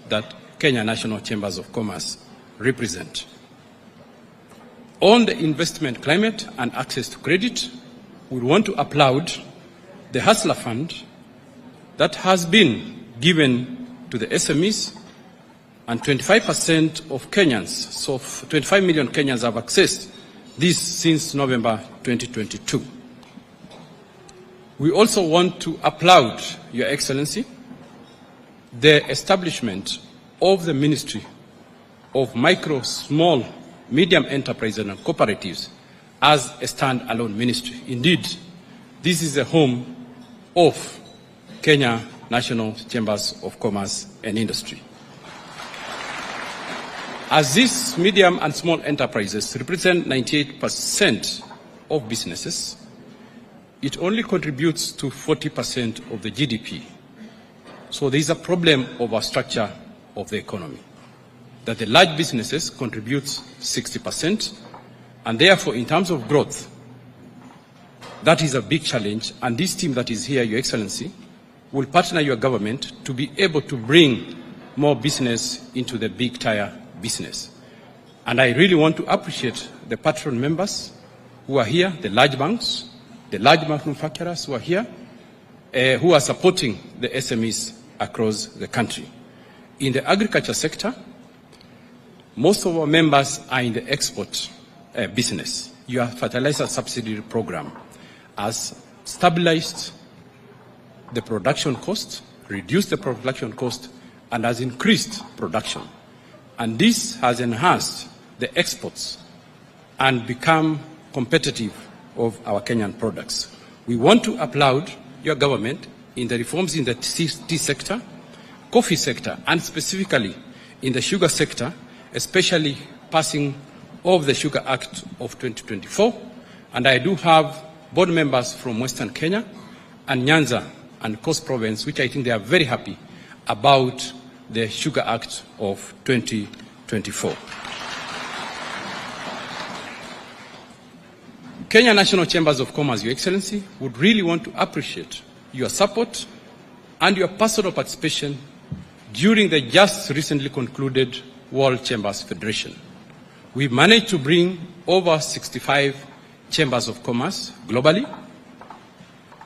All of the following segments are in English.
that Kenya National Chambers of Commerce represent. On the investment climate and access to credit, we want to applaud the Hustler Fund that has been given to the SMEs, and 25% of Kenyans, so 25 million Kenyans have accessed this since November 2022. We also want to applaud, Your Excellency, the establishment of the Ministry of Micro, Small, Medium Enterprises and Cooperatives as a stand-alone ministry. Indeed, this is the home of Kenya National Chambers of Commerce and Industry. As these medium and small enterprises represent 98% of businesses, it only contributes to 40% of the GDP. So there is a problem of our structure of the economy, that the large businesses contribute 60%, and therefore in terms of growth, that is a big challenge, and this team that is here, Your Excellency, will partner your government to be able to bring more business into the big tier business. And I really want to appreciate the patron members who are here, the large banks, the large manufacturers who are here, who are supporting the SMEs across the country. In the agriculture sector, most of our members are in the export business. Your fertilizer subsidy program has stabilized the production cost, reduced the production cost, and has increased production. And this has enhanced the exports and become competitive of our Kenyan products. We want to applaud your government in the reforms in the tea sector, coffee sector, and specifically in the sugar sector, especially passing of the Sugar Act of 2024. And I do have board members from Western Kenya and Nyanza and Coast Province, which I think they are very happy about the Sugar Act of 2024. Kenya National Chambers of Commerce, Your Excellency, would really want to appreciate your support and your personal participation during the just recently concluded World Chambers Federation. We managed to bring over 65 chambers of commerce globally,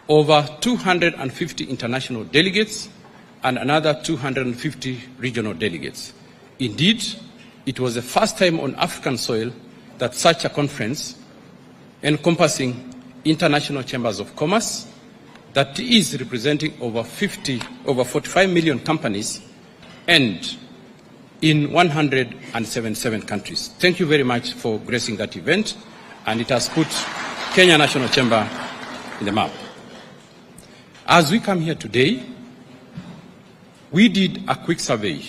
over 250 international delegates, and another 250 regional delegates. Indeed, it was the first time on African soil that such a conference encompassing international chambers of commerce that is representing over 45 million companies and in 177 countries. Thank you very much for gracing that event, and it has put Kenya National Chamber in the map. As we come here today, we did a quick survey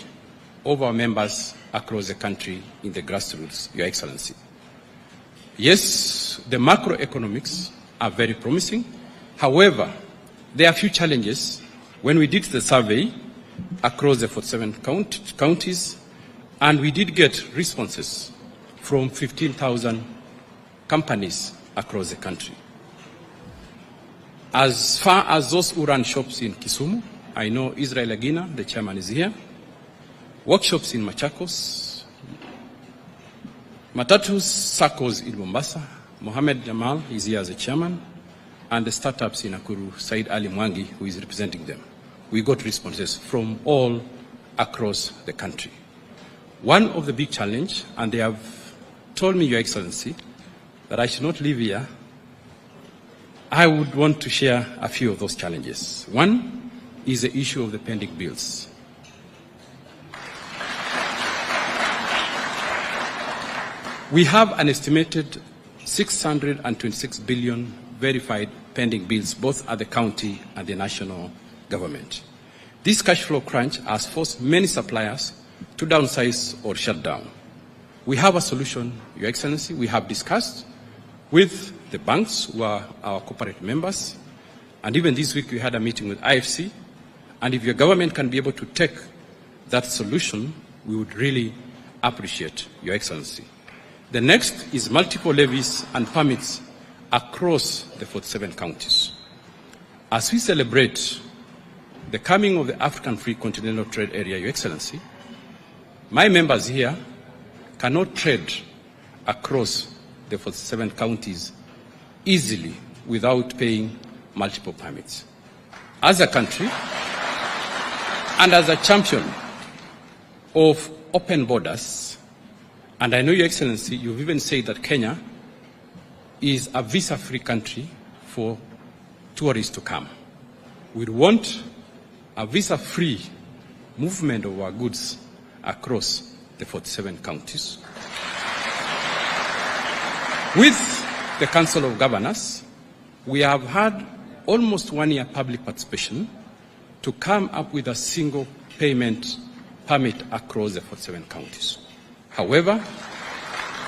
of our members across the country in the grassroots, Your Excellency. Yes, the macroeconomics are very promising. However, there are a few challenges. When we did the survey across the 47 counties, and we did get responses from 15,000 companies across the country. As far as those who run shops in Kisumu, I know Israel Agina, the chairman, is here. Workshops in Machakos, Matatus circles in Mombasa, Mohammed Jamal is here as a chairman, and the startups in Nakuru, Said Ali Mwangi, who is representing them. We got responses from all across the country. One of the big challenge, and they have told me, Your Excellency, that I should not leave here, I would want to share a few of those challenges. One is the issue of the pending bills. We have an estimated 626 billion verified pending bills, both at the county and the national government. This cash flow crunch has forced many suppliers to downsize or shut down. We have a solution, Your Excellency. We have discussed with the banks who are our corporate members, and even this week we had a meeting with IFC, and if your government can be able to take that solution, we would really appreciate, Your Excellency. The next is multiple levies and permits across the 47 counties. As we celebrate the coming of the African Free Continental Trade Area, Your Excellency, My members here cannot trade across the 47 counties easily without paying multiple permits. As a country and as a champion of open borders, and I know, Your Excellency, you've even said that Kenya is a visa-free country for tourists to come. We want a visa-free movement of our goods across the 47 counties. With the Council of Governors, we have had almost 1 year public participation to come up with a single payment permit across the 47 counties. However,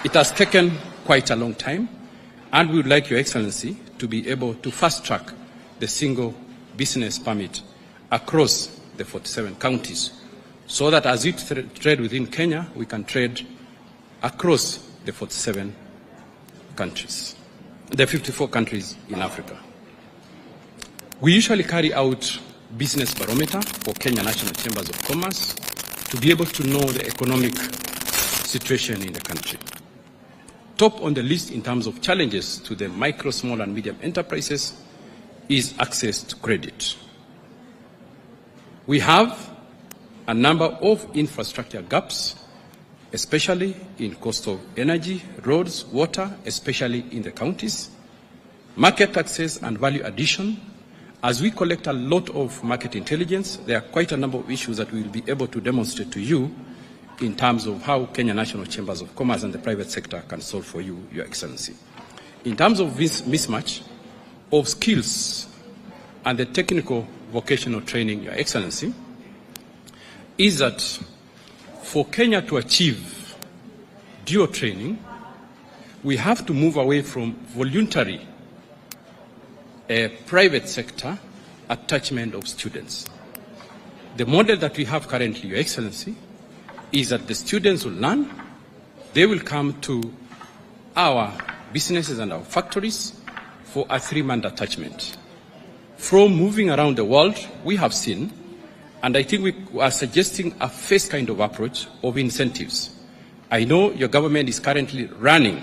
it has taken quite a long time, and we would like Your Excellency to be able to fast-track the single business permit across the 47 counties, so that as we trade within Kenya, we can trade across the 47 countries, the 54 countries in Africa. We usually carry out business barometer for Kenya National Chambers of Commerce to be able to know the economic situation in the country. Top on the list in terms of challenges to the micro, small and medium enterprises is access to credit. We have a number of infrastructure gaps, especially in cost of energy, roads, water, especially in the counties, market access and value addition. As we collect a lot of market intelligence, there are quite a number of issues that we will be able to demonstrate to you in terms of how Kenya National Chambers of Commerce and the private sector can solve for you, Your Excellency. In terms of this mismatch of skills and the technical vocational training, Your Excellency, is that for Kenya to achieve dual training, we have to move away from voluntary private sector attachment of students. The model that we have currently, Your Excellency, is that the students will learn, they will come to our businesses and our factories for a 3-month attachment. From moving around the world, we have seen, and I think we are suggesting a first kind of approach of incentives. I know your government is currently running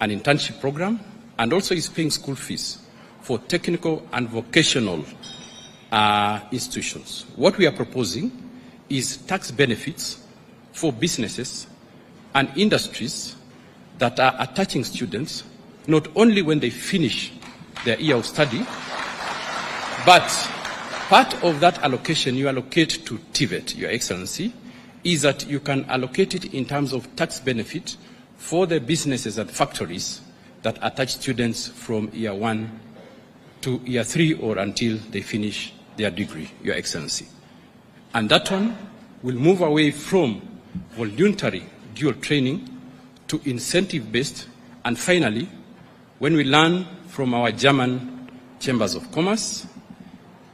an internship program and also is paying school fees for technical and vocational institutions. What we are proposing is tax benefits for businesses and industries that are attaching students not only when they finish their year of study, but part of that allocation you allocate to TVET, Your Excellency, is that you can allocate it in terms of tax benefit for the businesses and factories that attach students from year 1 to year 3 or until they finish their degree, Your Excellency. And that one will move away from voluntary dual training to incentive-based. And finally, when we learn from our German chambers of commerce,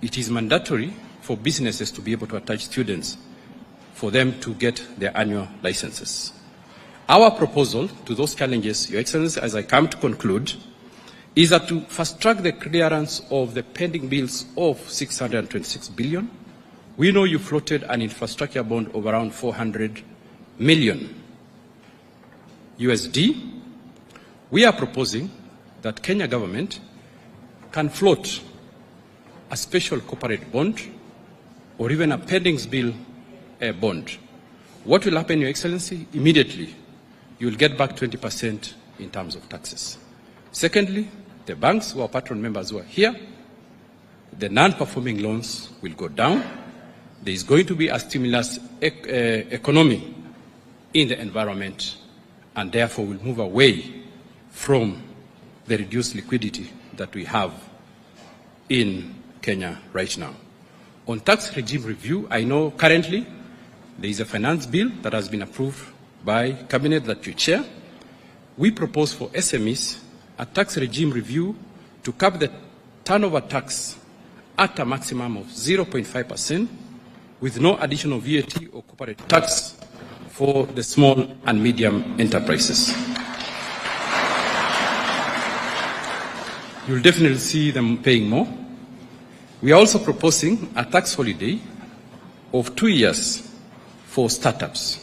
it is mandatory for businesses to be able to attach students for them to get their annual licenses. Our proposal to those challenges, Your Excellency, as I come to conclude, is that to fast-track the clearance of the pending bills of 626 billion. We know you floated an infrastructure bond of around 400 million USD. We are proposing that Kenya government can float a special corporate bond or even a pending bill bond. What will happen, Your Excellency? Immediately, you will get back 20% in terms of taxes. Secondly, the banks who are patron members who are here, the non-performing loans will go down. There is going to be a stimulus economy in the environment, and therefore will move away from the reduced liquidity that we have in Kenya right now. On tax regime review, I know currently there is a finance bill that has been approved by Cabinet that you chair. We propose for SMEs a tax regime review to cap the turnover tax at a maximum of 0.5% with no additional VAT or corporate tax for the small and medium enterprises. You'll definitely see them paying more. We are also proposing a tax holiday of 2 years for startups.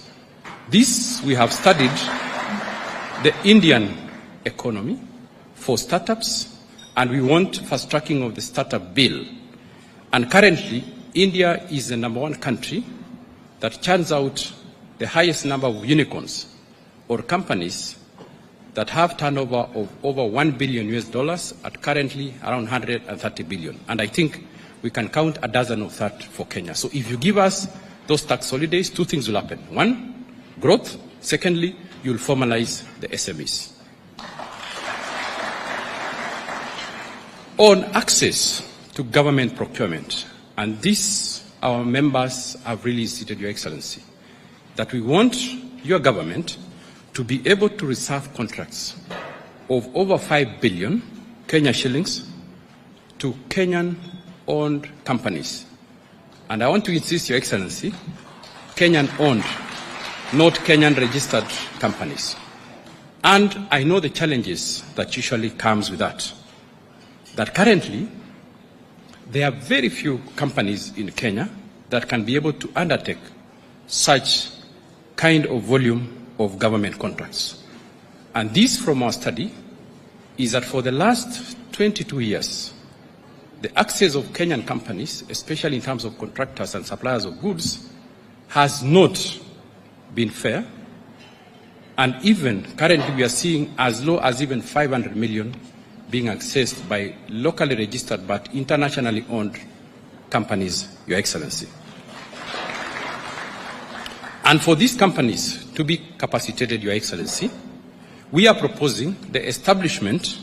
This, we have studied the Indian economy for startups, and we want fast tracking of the startup bill. And currently, India is the #1 country that churns out the highest number of unicorns or companies that have turnover of over $1 billion at currently around 130 billion. And I think we can count a dozen of that for Kenya. So if you give us those tax holidays, two things will happen. One, growth. Secondly, you'll formalize the SMEs. On access to government procurement, and this our members have really stated, Your Excellency, that we want your government to be able to reserve contracts of over 5 billion Kenya shillings to Kenyan-owned companies. And I want to insist, Your Excellency, Kenyan-owned, not Kenyan-registered companies. And I know the challenges that usually comes with that. That currently, there are very few companies in Kenya that can be able to undertake such kind of volume of government contracts. And this, from our study, is that for the last 22 years, the access of Kenyan companies, especially in terms of contractors and suppliers of goods, has not been fair. And even currently we are seeing as low as even 500 million being accessed by locally registered but internationally owned companies, Your Excellency. And for these companies to be capacitated, Your Excellency, we are proposing the establishment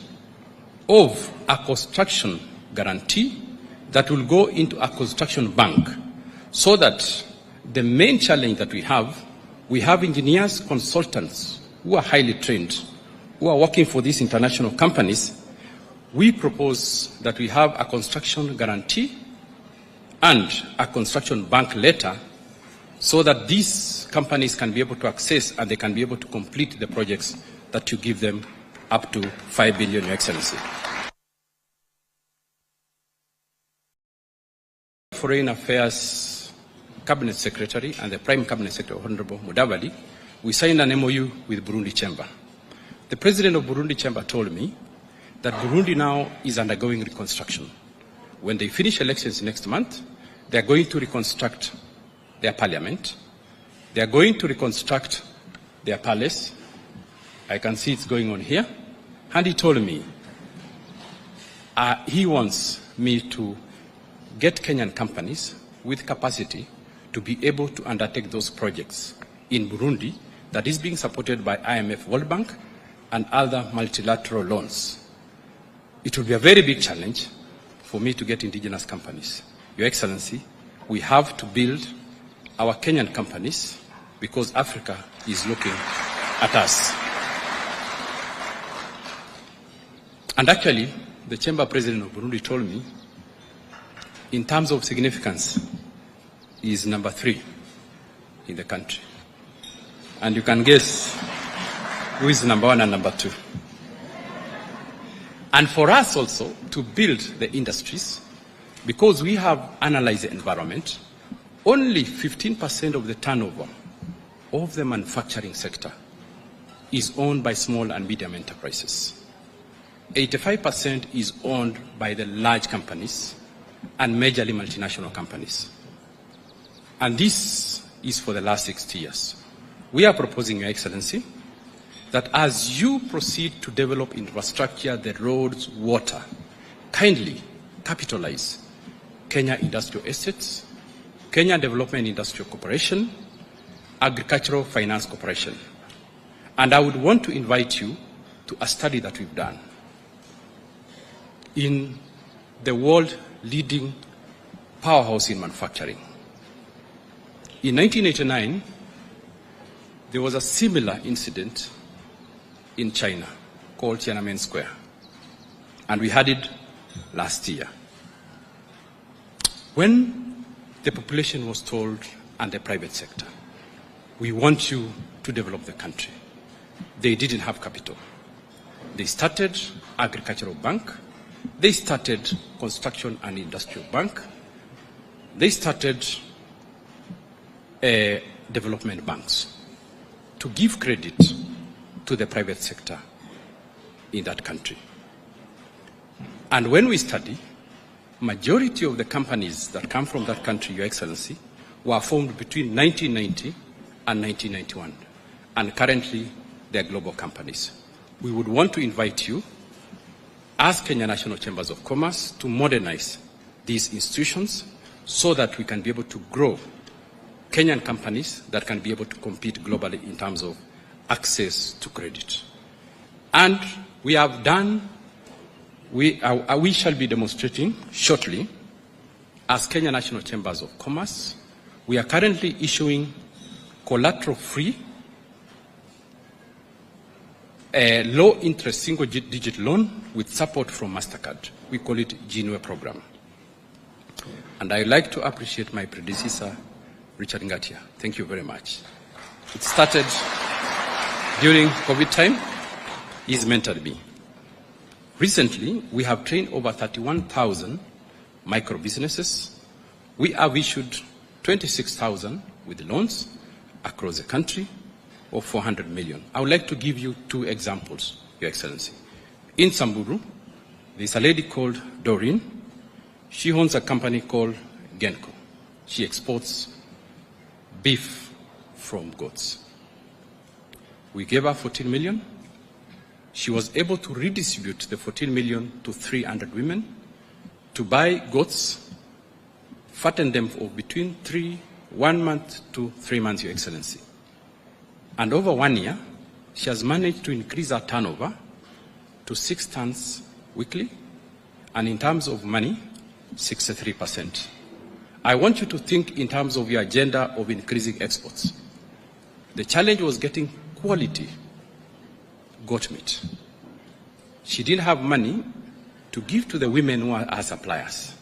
of a construction guarantee that will go into a construction bank, so that the main challenge that we have engineers, consultants who are highly trained, who are working for these international companies. We propose that we have a construction guarantee and a construction bank later, so that these companies can be able to access and they can be able to complete the projects that you give them up to 5 billion, Your Excellency. Foreign Affairs Cabinet Secretary and the Prime Cabinet Secretary, Honorable Mudavadi, we signed an MOU with Burundi Chamber. The President of Burundi Chamber told me that Burundi now is undergoing reconstruction. When they finish elections next month, they are going to reconstruct their parliament. They are going to reconstruct their palace. I can see it's going on here. And he told me he wants me to get Kenyan companies with capacity to be able to undertake those projects in Burundi that is being supported by IMF, World Bank, and other multilateral loans. It will be a very big challenge for me to get indigenous companies. Your Excellency, we have to build our Kenyan companies because Africa is looking at us. And actually, the Chamber President of Burundi told me, in terms of significance, he is number 3 in the country. And you can guess who is number 1 and number 2. And for us also to build the industries, because we have analyzed the environment, only 15% of the turnover of the manufacturing sector is owned by small and medium enterprises. 85% is owned by the large companies and majorly multinational companies. And this is for the last 60 years. We are proposing, Your Excellency, that as you proceed to develop infrastructure, the roads, water, kindly capitalize Kenya Industrial Estates, Kenya Development Industrial Corporation, Agricultural Finance Corporation. And I would want to invite you to a study that we've done in the world leading powerhouse in manufacturing. In 1989, there was a similar incident in China called Tiananmen Square. And we had it last year. When the population was told, and the private sector, we want you to develop the country, they didn't have capital. They started Agricultural Bank, they started Construction and Industrial Bank, they started development banks. to give credit to the private sector in that country. And when we study, majority of the companies that come from that country, Your Excellency, were formed between 1990 and 1991. And currently, they are global companies. We would want to invite you, as Kenya National Chambers of Commerce, to modernize these institutions so that we can be able to grow Kenyan companies that can be able to compete globally in terms of access to credit. And we have done, we shall be demonstrating shortly, as Kenya National Chambers of Commerce, we are currently issuing collateral-free, low-interest single-digit loan with support from MasterCard. We call it Jinwe program. And I'd like to appreciate my predecessor, Richard Ngatia. Thank you very much. It started during COVID time. He's mentored me. Recently, we have trained over 31,000 micro businesses. We have issued 26,000 with loans across the country of 400 million. I would like to give you two examples, Your Excellency. In Samburu, there's a lady called Doreen. She owns a company called Genco. She exports beef from goats. We gave her 14 million. She was able to redistribute the 14 million to 300 women to buy goats, fatten them for between 1 month to 3 months, Your Excellency. And over 1 year, she has managed to increase her turnover to 6 tons weekly, and in terms of money, 63%. I want you to think in terms of your agenda of increasing exports. The challenge was getting quality goat meat. She didn't have money to give to the women who are her suppliers.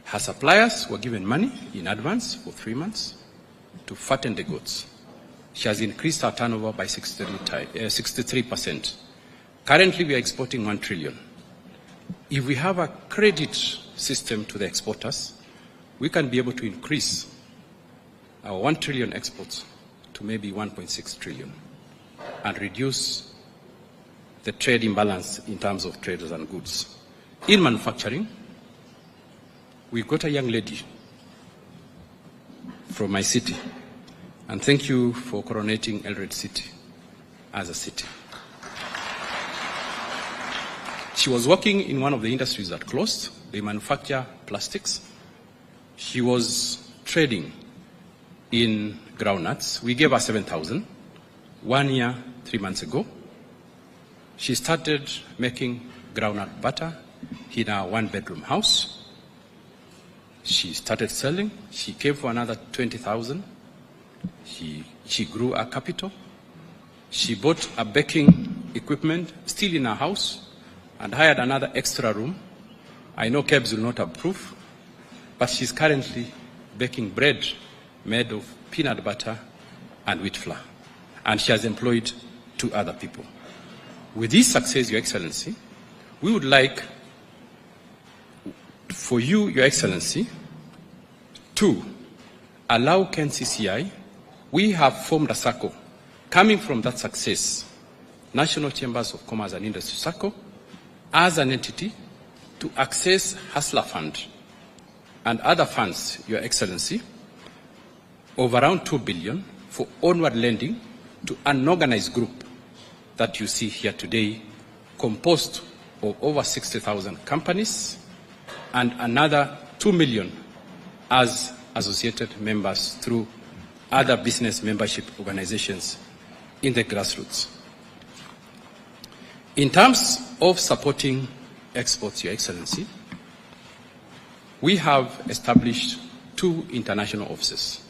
Her suppliers were given money in advance for 3 months to fatten the goats. She has increased her turnover by 63%. Currently, we are exporting 1 trillion. If we have a credit system to the exporters, we can be able to increase our 1 trillion exports to maybe 1.6 trillion and reduce the trade imbalance in terms of traders and goods. In manufacturing, we got a young lady from my city, and thank you for coronating Eldoret City as a city. She was working in one of the industries that closed. They manufacture plastics. She was trading in groundnuts. We gave her 7,000. 1 year, 3 months ago, she started making groundnut butter in a 1-bedroom house. She started selling. She came for another 20,000. She grew her capital. She bought a baking equipment still in her house and hired another extra room. I know KEBS will not approve, but she's currently baking bread made of peanut butter and wheat flour. And she has employed 2 other people. With this success, Your Excellency, we would like for you, Your Excellency, to allow KNCCI. We have formed a circle coming from that success, National Chambers of Commerce and Industry Circle, as an entity to access Hustler Fund and other funds, Your Excellency, of around 2 billion for onward lending to an organized group that you see here today, composed of over 60,000 companies and another 2 million as associated members through other business membership organizations in the grassroots. In terms of supporting exports, Your Excellency, we have established 2 international offices.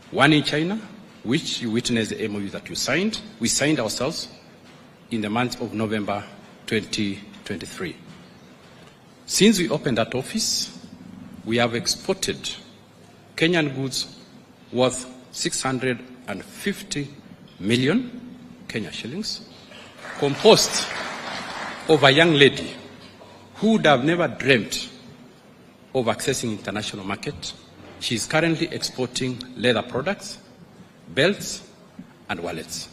One in China, which you witnessed the MOU that you signed. We signed ourselves in the month of November 2023. Since we opened that office, we have exported Kenyan goods worth 650 million Kenya shillings, composed of a young lady who would have never dreamt of accessing international market. She is currently exporting leather products, belts, and wallets.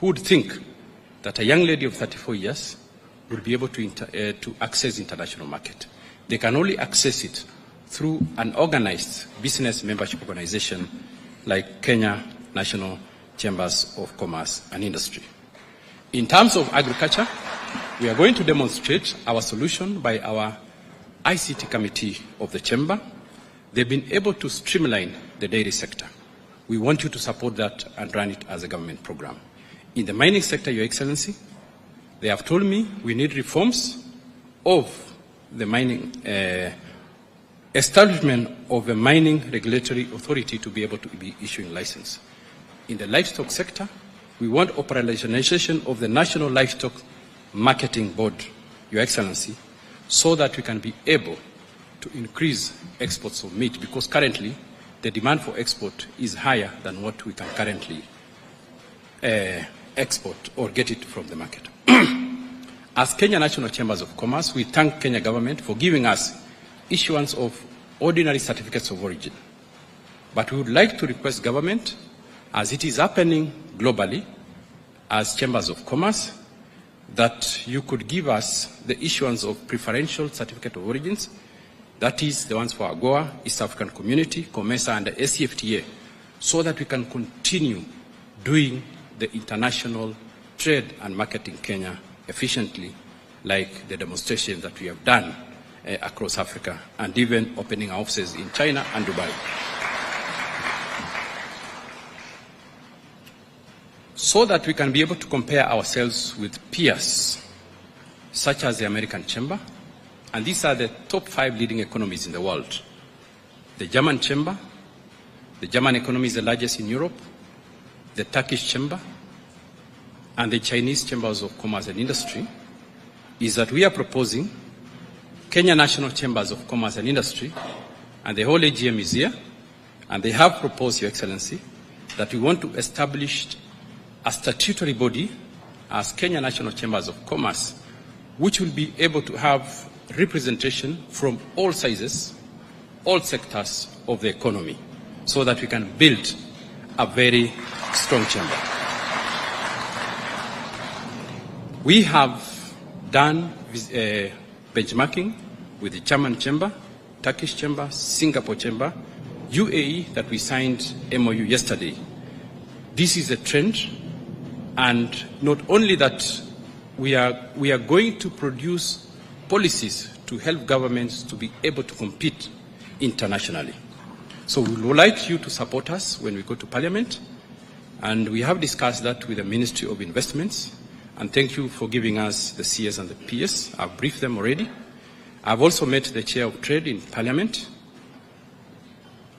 Who would think that a young lady of 34 years would be able to access international market? They can only access it through an organized business membership organization like Kenya National Chambers of Commerce and Industry. In terms of agriculture, we are going to demonstrate our solution by our ICT committee of the chamber. They've been able to streamline the dairy sector. We want you to support that and run it as a government program. In the mining sector, Your Excellency, they have told me we need reforms of the mining, establishment of a mining regulatory authority to be able to be issuing license. In the livestock sector, we want operationalization of the National Livestock Marketing Board, Your Excellency, so that we can be able to increase exports of meat, because currently the demand for export is higher than what we can currently export or get it from the market. As Kenya National Chambers of Commerce, we thank Kenya government for giving us issuance of ordinary certificates of origin. But we would like to request government, as it is happening globally, as Chambers of Commerce, that you could give us the issuance of preferential certificate of origins, that is the ones for AGOA, East African Community, COMESA, and the ACFTA, so that we can continue doing the international trade and market in Kenya efficiently, like the demonstration that we have done across Africa, and even opening our offices in China and Dubai. So that we can be able to compare ourselves with peers, such as the American Chamber, and these are the top 5 leading economies in the world. The German Chamber, the German economy is the largest in Europe, the Turkish Chamber, and the Chinese Chambers of Commerce and Industry, is that we are proposing Kenya National Chambers of Commerce and Industry, and the whole AGM is here, and they have proposed, Your Excellency, that we want to establish a statutory body as Kenya National Chambers of Commerce, which will be able to have representation from all sizes, all sectors of the economy, so that we can build a very strong chamber. We have done benchmarking with the German Chamber, Turkish Chamber, Singapore Chamber, UAE, that we signed MOU yesterday. This is a trend, and not only that, we are going to produce policies to help governments to be able to compete internationally. So we would like you to support us when we go to Parliament, and we have discussed that with the Ministry of Investments, and thank you for giving us the CS and the PS. I've briefed them already. I've also met the Chair of Trade in Parliament,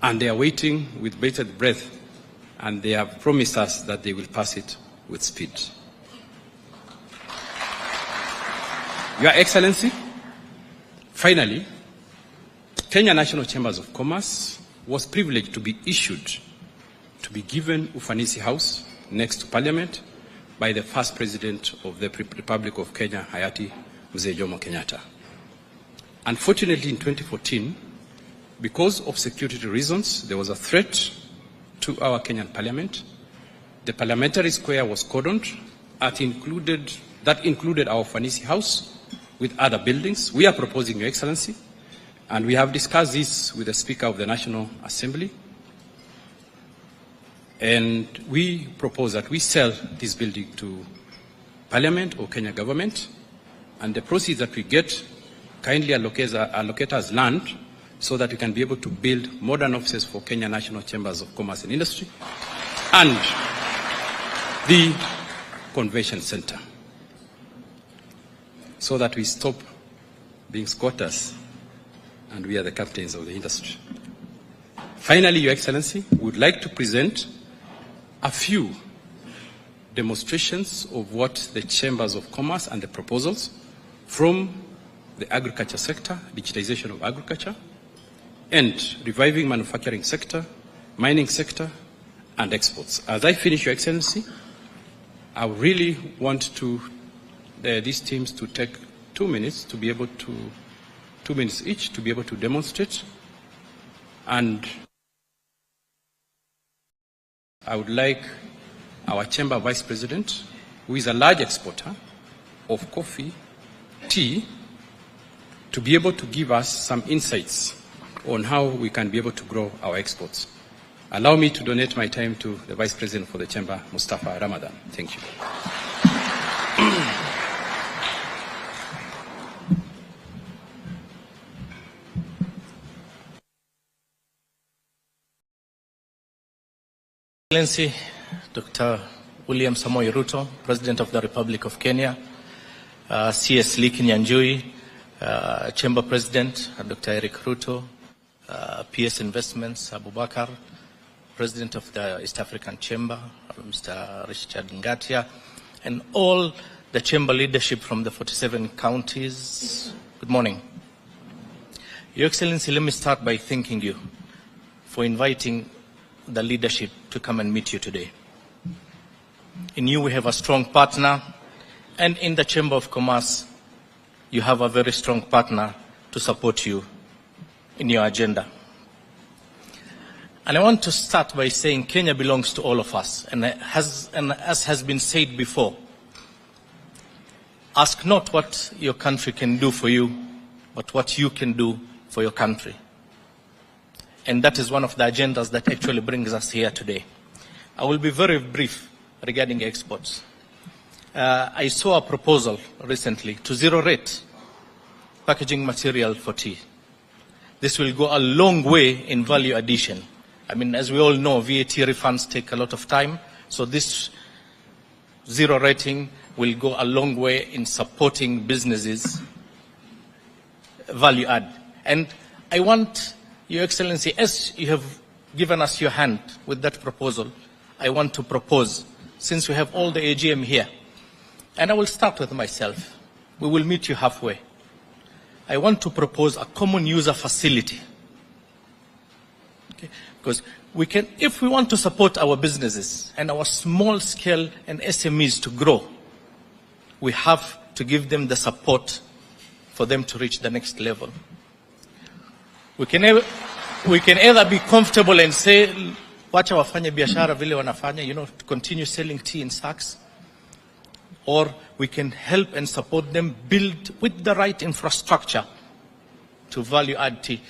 and they are waiting with bated breath, and they have promised us that they will pass it with speed. Your Excellency, finally, Kenya National Chambers of Commerce was privileged to be issued, to be given Ufanisi House next to Parliament by the first President of the Republic of Kenya, Hayati Mzee Jomo Kenyatta. Unfortunately, in 2014, because of security reasons, there was a threat to our Kenyan Parliament. The parliamentary square was cordoned, that included our Ufanisi House with other buildings. We are proposing, Your Excellency, and we have discussed this with the Speaker of the National Assembly, and we propose that we sell this building to Parliament or Kenya government, and the proceeds that we get kindly allocate as land so that we can be able to build modern offices for Kenya National Chambers of Commerce and Industry and the Convention Center, so that we stop being squatters and we are the captains of the industry. Finally, Your Excellency, we would like to present a few demonstrations of what the Chambers of Commerce and the proposals from the agriculture sector, digitization of agriculture, and reviving manufacturing sector, mining sector, and exports. As I finish, Your Excellency, I really want these teams to take 2 minutes to be able to, 2 minutes each, to be able to demonstrate. And I would like our chamber vice president, who is a large exporter of coffee, tea, to be able to give us some insights on how we can be able to grow our exports. Allow me to donate my time to the Vice President for the Chamber, Mustafa Ramadan. Thank you. Excellency Dr. William Samoei Ruto, President of the Republic of Kenya, CS Lee Kinyanjui, Chamber President Dr. Eric Ruto, PS Investments Abubakar, President of the East African Chamber, Mr. Richard Ngatia, and all the Chamber leadership from the 47 counties. Good morning. Your Excellency, let me start by thanking you for inviting the leadership to come and meet you today. In you, we have a strong partner, and in the Chamber of Commerce, you have a very strong partner to support you in your agenda. And I want to start by saying Kenya belongs to all of us, and as has been said before, ask not what your country can do for you, but what you can do for your country. And that is one of the agendas that actually brings us here today. I will be very brief regarding exports. I saw a proposal recently to zero rate packaging material for tea. This will go a long way in value addition. I mean, as we all know, VAT refunds take a lot of time, so this zero rating will go a long way in supporting businesses' value add. And I want, Your Excellency, as you have given us your hand with that proposal, I want to propose, since we have all the AGM here, and I will start with myself. We will meet you halfway. I want to propose a common user facility. Okay? Because we can, if we want to support our businesses and our small scale and SMEs to grow, we have to give them the support for them to reach the next level. We can either be comfortable and say, wacha wafanye biashara vile wanafanya, to continue selling tea in sacks, or we can help and support them build with the right infrastructure to value add tea.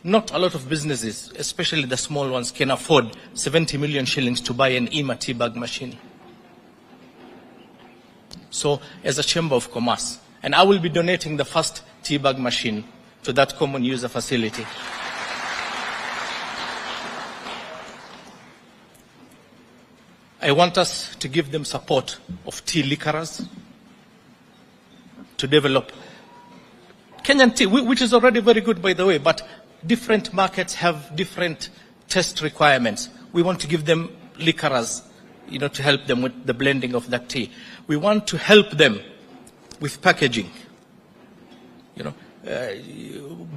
Not a lot of businesses, especially the small ones, can afford 70 million shillings to buy an EMA tea bag machine. So, as a Chamber of Commerce, and I will be donating the first tea bag machine to that common user facility. I want us to give them support of tea liquorers to develop Kenyan tea, which is already very good, by the way, but different markets have different test requirements. We want to give them liquorers, to help them with the blending of that tea. We want to help them with packaging,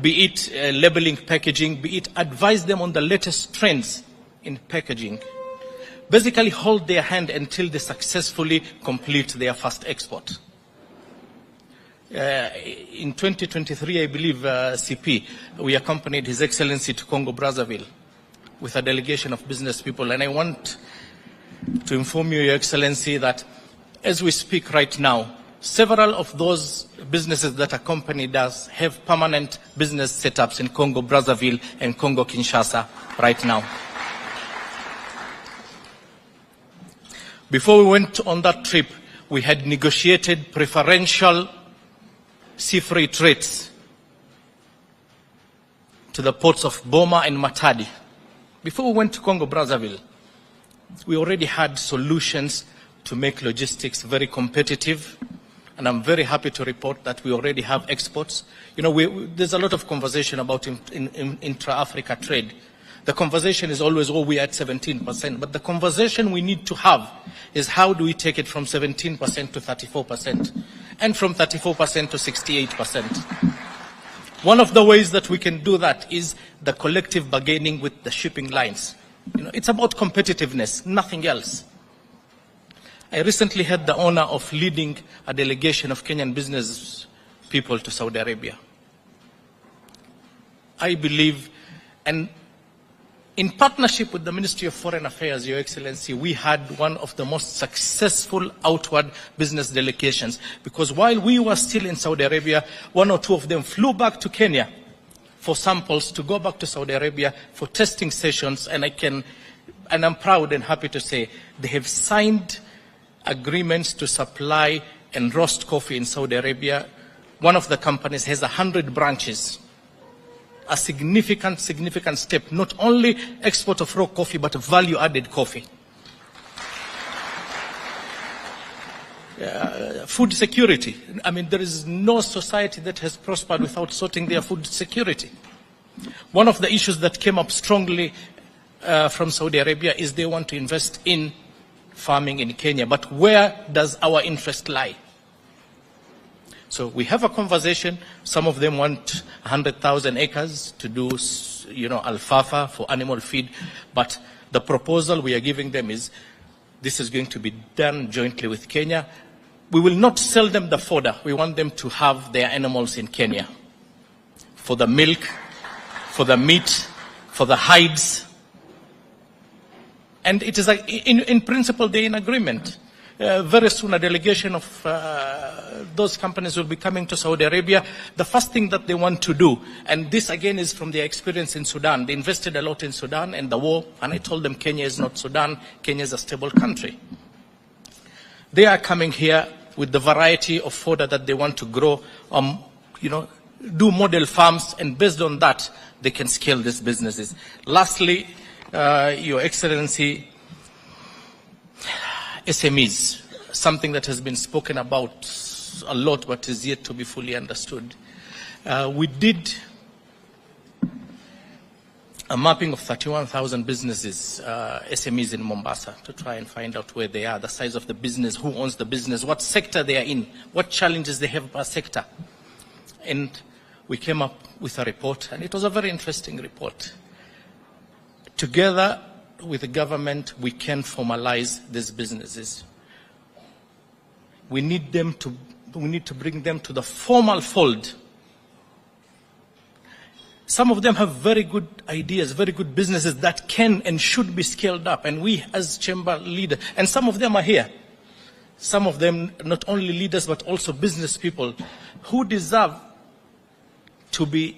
be it labeling packaging, be it advise them on the latest trends in packaging. Basically hold their hand until they successfully complete their first export. In 2023, I believe, CP, we accompanied His Excellency to Congo Brazzaville with a delegation of business people. And I want to inform you, Your Excellency, that as we speak right now, several of those businesses that accompanied us have permanent business setups in Congo Brazzaville and Congo Kinshasa right now. Before we went on that trip, we had negotiated preferential sea freight rates to the ports of Boma and Matadi. Before we went to Congo Brazzaville, we already had solutions to make logistics very competitive. And I'm very happy to report that we already have exports. There's a lot of conversation about intra-Africa trade. The conversation is always, we're at 17%. But the conversation we need to have is how do we take it from 17% to 34%, and from 34% to 68%. One of the ways that we can do that is the collective bargaining with the shipping lines. It's about competitiveness, nothing else. I recently had the honor of leading a delegation of Kenyan business people to Saudi Arabia. I believe, and In partnership with the Ministry of Foreign Affairs, Your Excellency, we had one of the most successful outward business delegations, because while we were still in Saudi Arabia, one or two of them flew back to Kenya for samples to go back to Saudi Arabia for testing sessions, and I'm proud and happy to say they have signed agreements to supply and roast coffee in Saudi Arabia. One of the companies has 100 branches. A significant step, not only export of raw coffee, but value-added coffee. Food security. I mean, there is no society that has prospered without sorting their food security. One of the issues that came up strongly from Saudi Arabia is they want to invest in farming in Kenya. But where does our interest lie? So we have a conversation. Some of them want 100,000 acres to do, alfalfa for animal feed. But the proposal we are giving them is this is going to be done jointly with Kenya. We will not sell them the fodder. We want them to have their animals in Kenya for the milk, for the meat, for the hides. And it is in principle, they're in agreement. Very soon a delegation of those companies will be coming to Saudi Arabia. The first thing that they want to do, and this again is from their experience in Sudan, they invested a lot in Sudan and the war, and I told them Kenya is not Sudan, Kenya is a stable country. They are coming here with the variety of fodder that they want to grow, do model farms, and based on that, they can scale these businesses. Lastly, Your Excellency, SMEs, something that has been spoken about a lot but is yet to be fully understood. We did a mapping of 31,000 businesses, SMEs in Mombasa, to try and find out where they are, the size of the business, who owns the business, what sector they are in, what challenges they have per sector. And we came up with a report, and it was a very interesting report. Together with the government, we can formalize these businesses. We need to bring them to the formal fold. Some of them have very good ideas, very good businesses that can and should be scaled up. And we as chamber leaders, and some of them are here. Some of them not only leaders, but also business people who deserve to be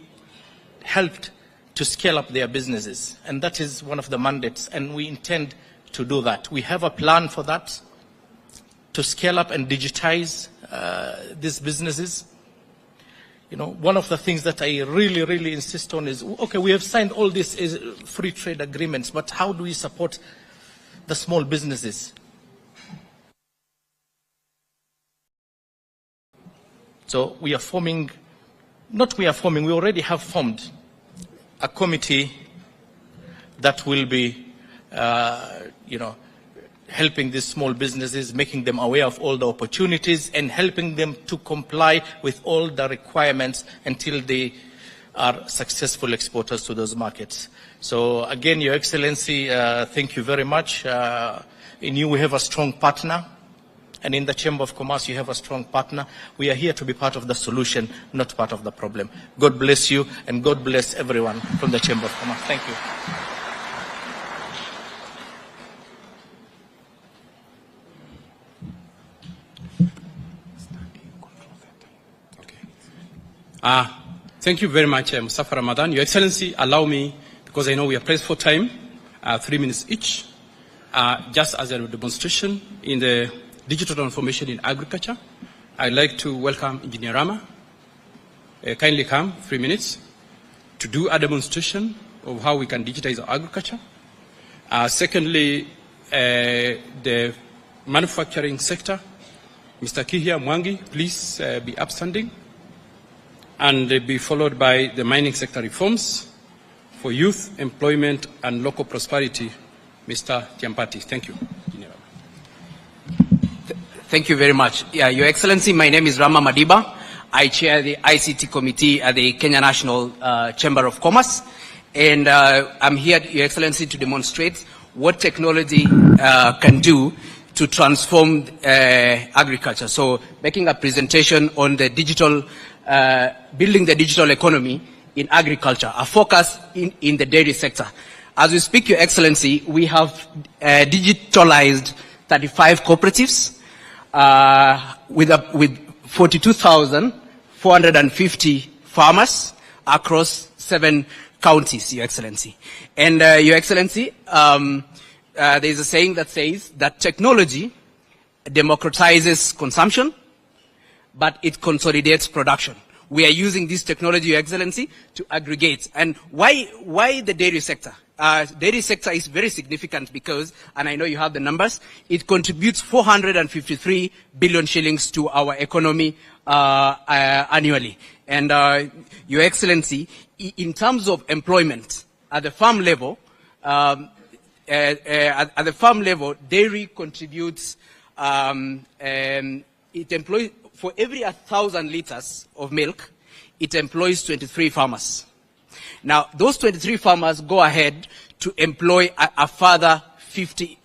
helped to scale up their businesses. And that is one of the mandates, and we intend to do that. We have a plan for that, to scale up and digitize these businesses. One of the things that I really insist on is, okay, we have signed all these free trade agreements, but how do we support the small businesses? So we already have formed a committee that will be, helping these small businesses, making them aware of all the opportunities and helping them to comply with all the requirements until they are successful exporters to those markets. So again, Your Excellency, thank you very much. In you, we have a strong partner. And in the Chamber of Commerce, you have a strong partner. We are here to be part of the solution, not part of the problem. God bless you, and God bless everyone from the Chamber of Commerce. Thank you. Thank you very much, Mustafa Ramadan. Your Excellency, allow me, because I know we are pressed for time, 3 minutes each, just as a demonstration in the digital transformation in agriculture. I'd like to welcome Engineer Rama. Kindly come, 3 minutes, to do a demonstration of how we can digitize our agriculture. Secondly, the manufacturing sector. Mr. Kihia Mwangi, please be upstanding. And be followed by the mining sector reforms for youth, employment, and local prosperity. Mr. Tiampati, thank you. Thank you very much. Your Excellency, my name is Rama Madiba. I chair the ICT committee at the Kenya National Chamber of Commerce. And I'm here, Your Excellency, to demonstrate what technology can do to transform agriculture. So making a presentation on the digital, building the digital economy in agriculture, a focus in the dairy sector. As we speak, Your Excellency, we have digitalized 35 cooperatives with 42,450 farmers across 7 counties, Your Excellency. And Your Excellency, there is a saying that says that technology democratizes consumption, but it consolidates production. We are using this technology, Your Excellency, to aggregate. And why the dairy sector? Dairy sector is very significant because, and I know you have the numbers, it contributes 453 billion shillings to our economy annually. And Your Excellency, in terms of employment at the farm level, dairy contributes. It employs, for every 1,000 liters of milk, it employs 23 farmers. Now, those 23 farmers go ahead to employ a further 50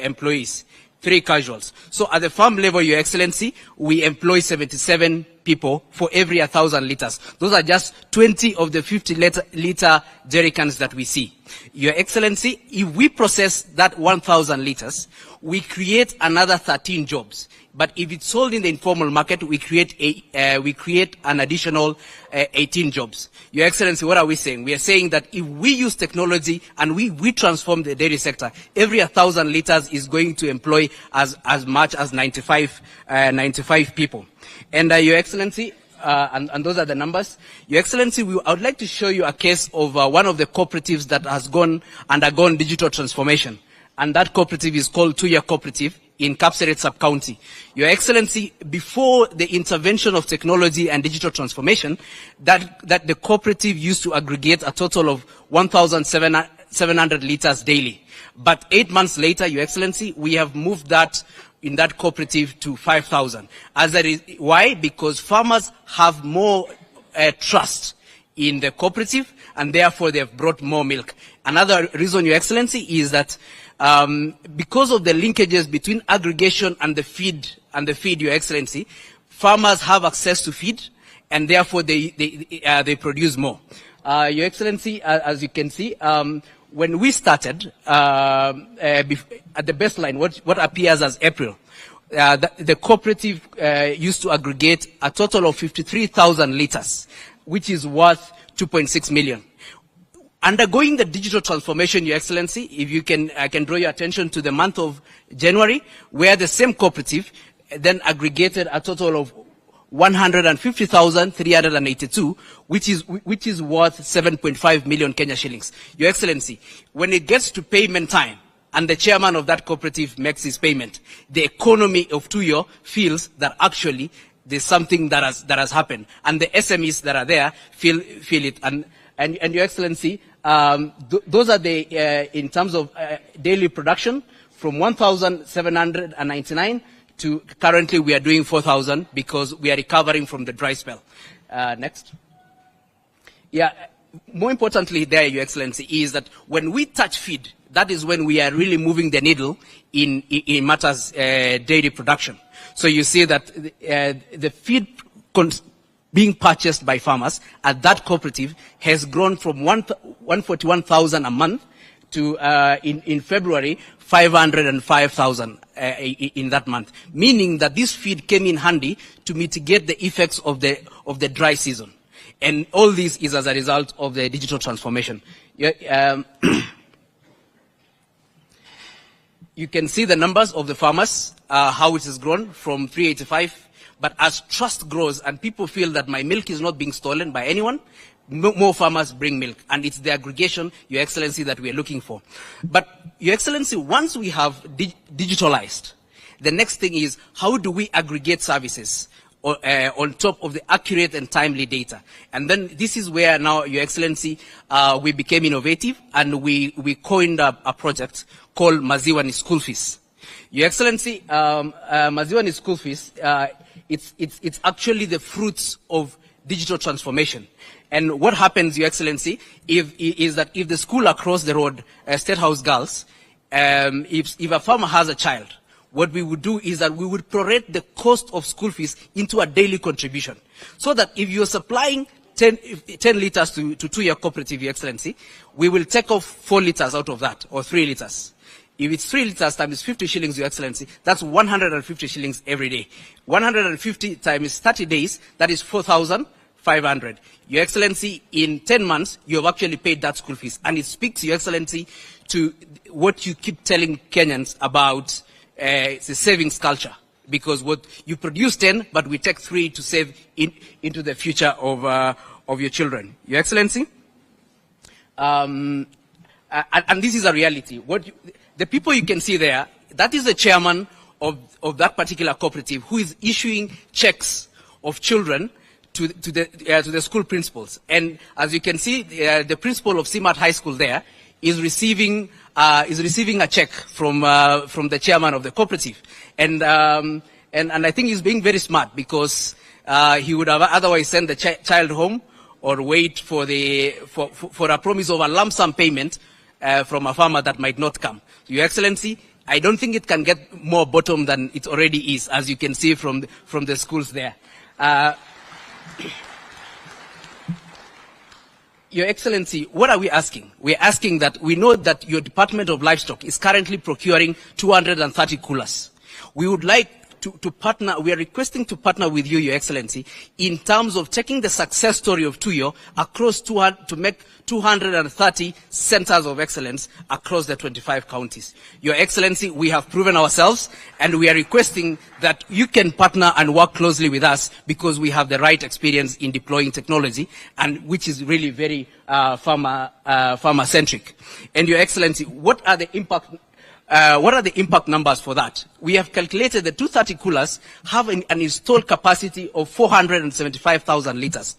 employees, 3 casuals. So at the farm level, Your Excellency, we employ 77 people for every 1,000 liters. Those are just 20 of the 50-liter jerry cans that we see. Your Excellency, if we process that 1,000 liters, we create another 13 jobs. But if it's sold in the informal market, we create an additional 18 jobs. Your Excellency, what are we saying? We are saying that if we use technology and we transform the dairy sector, every 1,000 liters is going to employ as much as 95 people. And Your Excellency, and those are the numbers. Your Excellency, I would like to show you a case of one of the cooperatives that has undergone digital transformation. And that cooperative is called Tuya Cooperative in Kapseret Sub-County. Your Excellency, before the intervention of technology and digital transformation, that the cooperative used to aggregate a total of 1,700 liters daily. But 8 months later, Your Excellency, we have moved that in that cooperative to 5,000. Why? Because farmers have more trust in the cooperative, and therefore they have brought more milk. Another reason, Your Excellency, is that because of the linkages between aggregation and the feed, Your Excellency, farmers have access to feed, and therefore they produce more. Your Excellency, as you can see, when we started at the baseline, what appears as April, the cooperative used to aggregate a total of 53,000 liters, which is worth 2.6 million. Undergoing the digital transformation, Your Excellency, if you can, I can draw your attention to the month of January, where the same cooperative then aggregated a total of 150,382, which is worth 7.5 million Kenya shillings. Your Excellency, when it gets to payment time, and the chairman of that cooperative makes his payment, the economy of Tuyo feels that actually there's something that has happened, and the SMEs that are there feel it. And Your Excellency, those are the in terms of daily production, from 1,799 to currently we are doing 4,000 because we are recovering from the dry spell. Next. Yeah, more importantly there, Your Excellency, is that when we touch feed, that is when we are really moving the needle in matters dairy production. So you see that the feed being purchased by farmers at that cooperative has grown from 141,000 a month to in February 505,000 in that month, meaning that this feed came in handy to mitigate the effects of the dry season, and all this is as a result of the digital transformation. You can see the numbers of the farmers, how it has grown from 385. But as trust grows and people feel that my milk is not being stolen by anyone, more farmers bring milk. And it's the aggregation, Your Excellency, that we are looking for. But, Your Excellency, once we have digitalized, the next thing is how do we aggregate services on top of the accurate and timely data? And then this is where now, Your Excellency, we became innovative, and we coined a project called Maziwa ni School Fees. Your Excellency, Maziwa ni School Fees, it's actually the fruits of digital transformation. And what happens, Your Excellency, is that if the school across the road, State House Girls, if a farmer has a child, what we would do is that we would prorate the cost of school fees into a daily contribution. So that if you're supplying 10 liters to 2-year cooperative, Your Excellency, we will take off 4 liters out of that, or 3 liters. If it's 3 liters times 50 shillings, Your Excellency, that's 150 shillings every day. 150 times 30 days, that is 4,500. Your Excellency, in 10 months, you have actually paid that school fees. And it speaks, Your Excellency, to what you keep telling Kenyans about the savings culture. Because what you produce 10, but we take 3 to save into the future of your children. Your Excellency, and this is a reality. The people you can see there, that is the chairman of that particular cooperative who is issuing checks of children to the school principals. And as you can see, the principal of CMAT High School there is receiving a check from the chairman of the cooperative. And I think he's being very smart, because he would have otherwise sent the child home or wait for a promise of a lump sum payment from a farmer that might not come. Your Excellency, I don't think it can get more bottom than it already is, as you can see from the schools there. Your Excellency, what are we asking? We're asking that we know that your Department of Livestock is currently procuring 230 coolers. We would like to partner, we are requesting to partner with you, Your Excellency, in terms of taking the success story of Tuyo across to make 230 centers of excellence across the 25 counties. Your Excellency, we have proven ourselves, and we are requesting that you can partner and work closely with us, because we have the right experience in deploying technology, and which is really very farmer-centric. And Your Excellency, what are the impact numbers for that? We have calculated the 230 coolers have an installed capacity of 475,000 liters.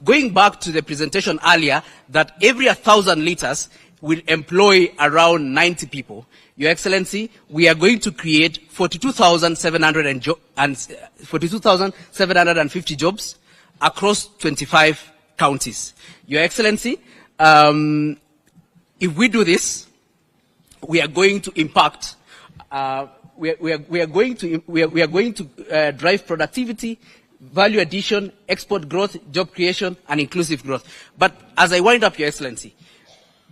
Going back to the presentation earlier, that every 1,000 liters will employ around 90 people. Your Excellency, we are going to create 42,750 jobs across 25 counties. Your Excellency, if we do this, we are going to impact. We are going to drive productivity, value addition, export growth, job creation, and inclusive growth. But as I wind up, Your Excellency,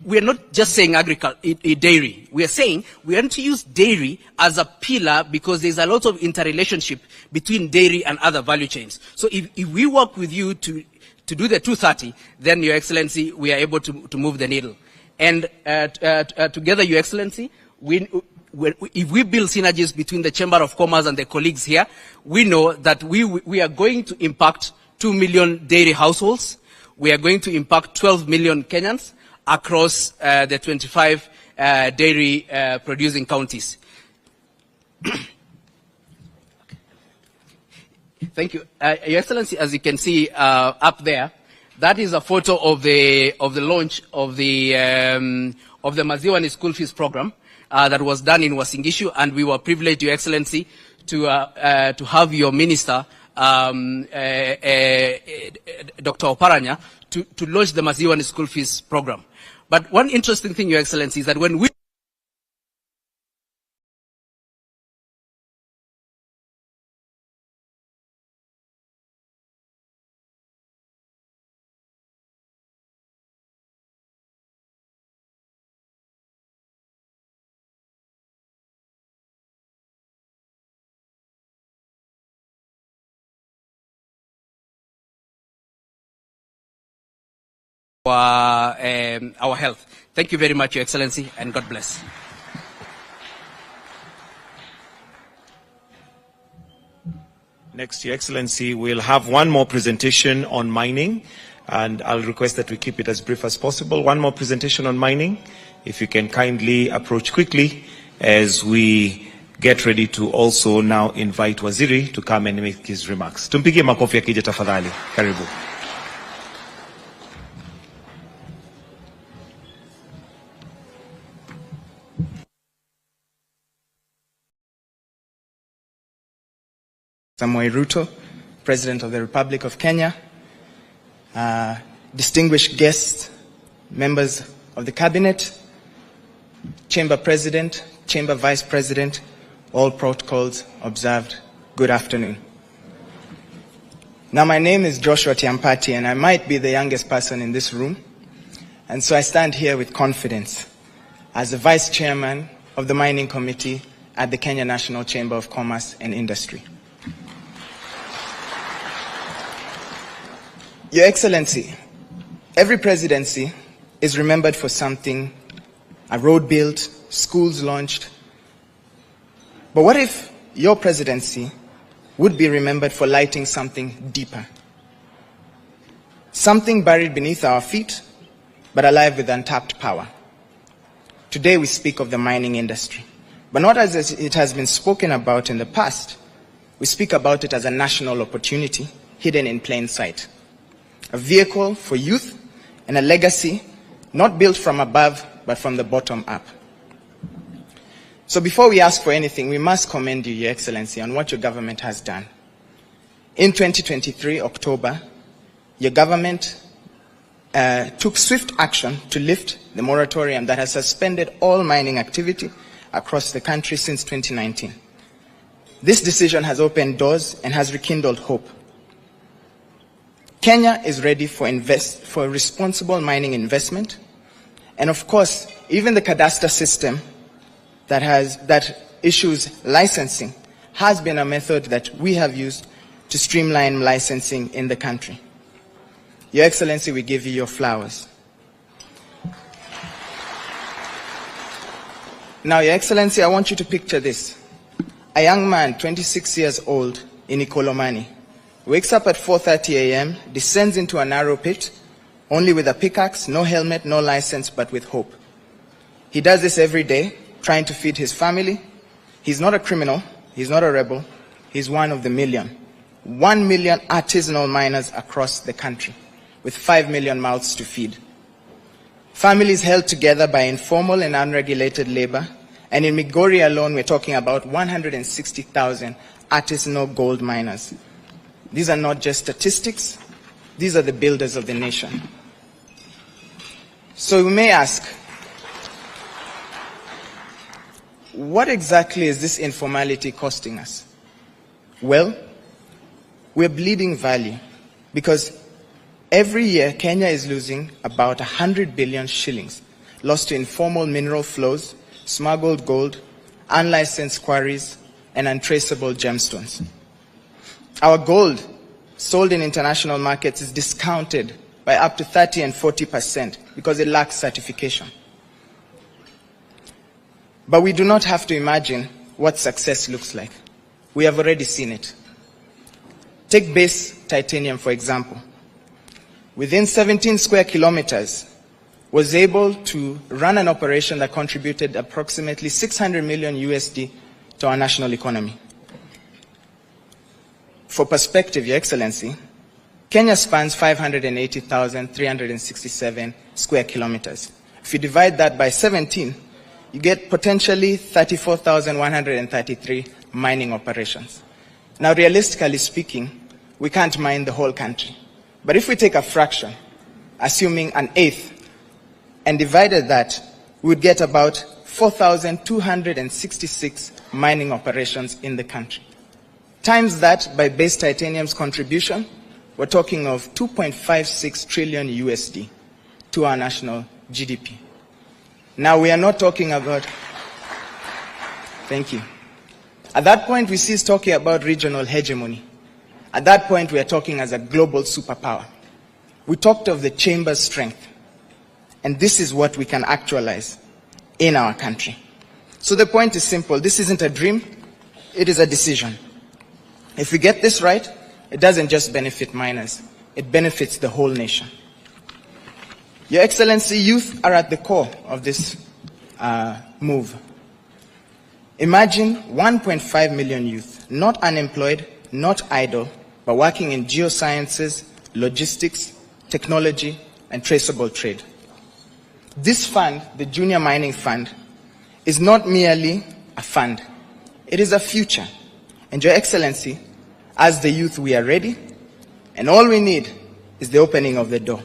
we are not just saying dairy. We are saying we want to use dairy as a pillar, because there's a lot of interrelationship between dairy and other value chains. So if we work with you to do the 230, then, Your Excellency, we are able to move the needle. And together, Your Excellency, if we build synergies between the Chamber of Commerce and the colleagues here, we know that we are going to impact 2 million dairy households. We are going to impact 12 million Kenyans across the 25 dairy producing counties. Thank you. Your Excellency, as you can see up there, that is a photo of the launch of the Maziwa ni School Fees program that was done in Uasin Gishu, and we were privileged, Your Excellency, to have your minister, Dr. Oparanya, to launch the Maziwa ni School Fees program. But one interesting thing, Your Excellency, is that when we our health. Thank you very much, Your Excellency, and God bless. Next, Your Excellency, we'll have one more presentation on mining, and I'll request that we keep it as brief as possible. One more presentation on mining. If you can kindly approach quickly as we get ready to also now invite Waziri to come and make his remarks. Tumpigie makofi akija tafadhali. Karibu. Ruto, President of the Republic of Kenya, distinguished guests, members of the Cabinet, Chamber President, Chamber Vice President, all protocols observed. Good afternoon. Now, my name is Joshua Tiampati, and I might be the youngest person in this room. And so I stand here with confidence as the Vice Chairman of the Mining Committee at the Kenya National Chamber of Commerce and Industry. Your Excellency, every presidency is remembered for something, a road built, schools launched. But what if your presidency would be remembered for lighting something deeper? Something buried beneath our feet, but alive with untapped power. Today we speak of the mining industry, but not as it has been spoken about in the past. We speak about it as a national opportunity hidden in plain sight. A vehicle for youth and a legacy not built from above, but from the bottom up. So before we ask for anything, we must commend you, Your Excellency, on what your government has done. In 2023, October, your government took swift action to lift the moratorium that has suspended all mining activity across the country since 2019. This decision has opened doors and has rekindled hope. Kenya is ready for responsible mining investment. And of course, even the cadastre system that issues licensing has been a method that we have used to streamline licensing in the country. Your Excellency, we give you your flowers. Now, Your Excellency, I want you to picture this. A young man, 26 years old, in Ikolomani, wakes up at 4:30 a.m., descends into a narrow pit, only with a pickaxe, no helmet, no license, but with hope. He does this every day, trying to feed his family. He's not a criminal, he's not a rebel, he's one of the million. 1 million artisanal miners across the country, with 5 million mouths to feed. Families held together by informal and unregulated labor, and in Migori alone, we're talking about 160,000 artisanal gold miners. These are not just statistics, these are the builders of the nation. So we may ask, what exactly is this informality costing us? Well, we're bleeding value because every year Kenya is losing about 100 billion shillings lost to informal mineral flows, smuggled gold, unlicensed quarries, and untraceable gemstones. Our gold sold in international markets is discounted by up to 30 and 40% because it lacks certification. But we do not have to imagine what success looks like. We have already seen it. Take base titanium, for example. Within 17 square kilometers, was able to run an operation that contributed approximately 600 million USD to our national economy. For perspective, Your Excellency, Kenya spans 580,367 square kilometers. If you divide that by 17, you get potentially 34,133 mining operations. Now, realistically speaking, we can't mine the whole country. But if we take a fraction, assuming an eighth, and divided that, we would get about 4,266 mining operations in the country. Times that by base titanium's contribution, we're talking of 2.56 trillion USD to our national GDP. Now, we are not talking about, thank you. At that point, we cease talking about regional hegemony. At that point, we are talking as a global superpower. We talked of the chamber's strength, and this is what we can actualize in our country. So the point is simple. This isn't a dream, it is a decision. If we get this right, it doesn't just benefit miners, it benefits the whole nation. Your Excellency, youth are at the core of this move. Imagine 1.5 million youth, not unemployed, not idle, but working in geosciences, logistics, technology, and traceable trade. This fund, the Junior Mining Fund, is not merely a fund. It is a future. And Your Excellency, as the youth, we are ready, and all we need is the opening of the door.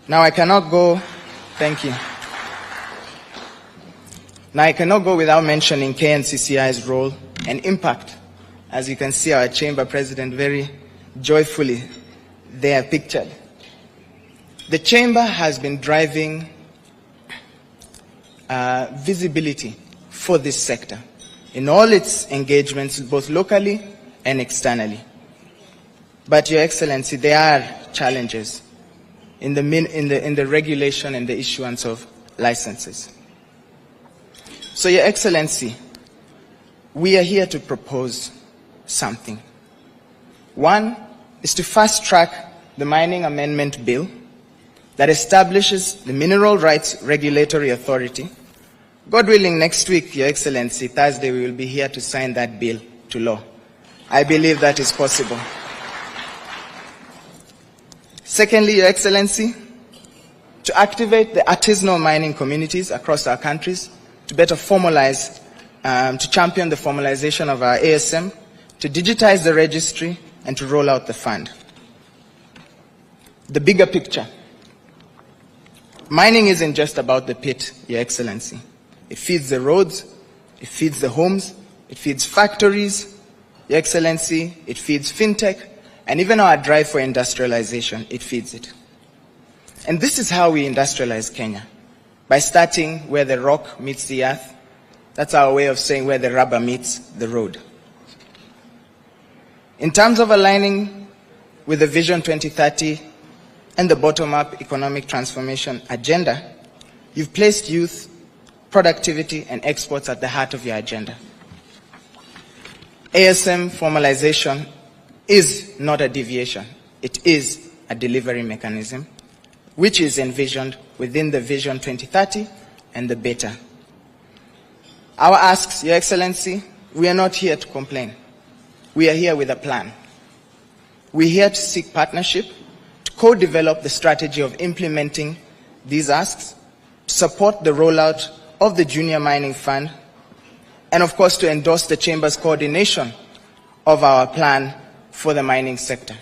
Now I cannot go, thank you. Now I cannot go without mentioning KNCCI's role and impact. As you can see, our chamber president very joyfully there pictured. The Chamber has been driving visibility for this sector in all its engagements, both locally and externally. But, Your Excellency, there are challenges in the regulation and the issuance of licenses. So, Your Excellency, we are here to propose something. One is to fast-track the Mining Amendment Bill that establishes the Mineral Rights Regulatory Authority. God willing, next week, Your Excellency, Thursday, we will be here to sign that bill to law. I believe that is possible. Secondly, Your Excellency, to activate the artisanal mining communities across our countries, to better formalize, to champion the formalization of our ASM, to digitize the registry, and to roll out the fund. The bigger picture. Mining isn't just about the pit, Your Excellency. It feeds the roads, it feeds the homes, it feeds factories, Your Excellency, it feeds fintech, and even our drive for industrialization, it feeds it. And this is how we industrialize Kenya, by starting where the rock meets the earth. That's our way of saying where the rubber meets the road. In terms of aligning with the Vision 2030 and the bottom-up economic transformation agenda, you've placed youth, productivity, and exports at the heart of your agenda. ASM formalization is not a deviation. It is a delivery mechanism, which is envisioned within the Vision 2030 and the beta. Our asks, Your Excellency, we are not here to complain. We are here with a plan. We're here to seek partnership, to co-develop the strategy of implementing these asks, to support the rollout of the Junior Mining Fund, and of course to endorse the Chamber's coordination of our plan for the mining sector.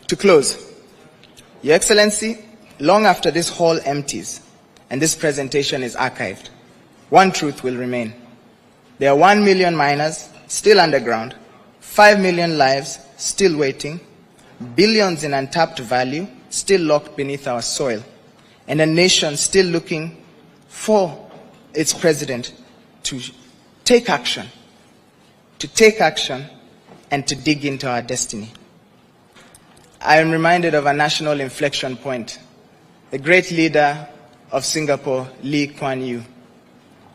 To close, Your Excellency, long after this hall empties and this presentation is archived, one truth will remain. There are 1 million miners still underground, 5 million lives still waiting, billions in untapped value still locked beneath our soil, and a nation still looking for its president to take action and to dig into our destiny. I am reminded of a national inflection point. The great leader of Singapore, Lee Kuan Yew,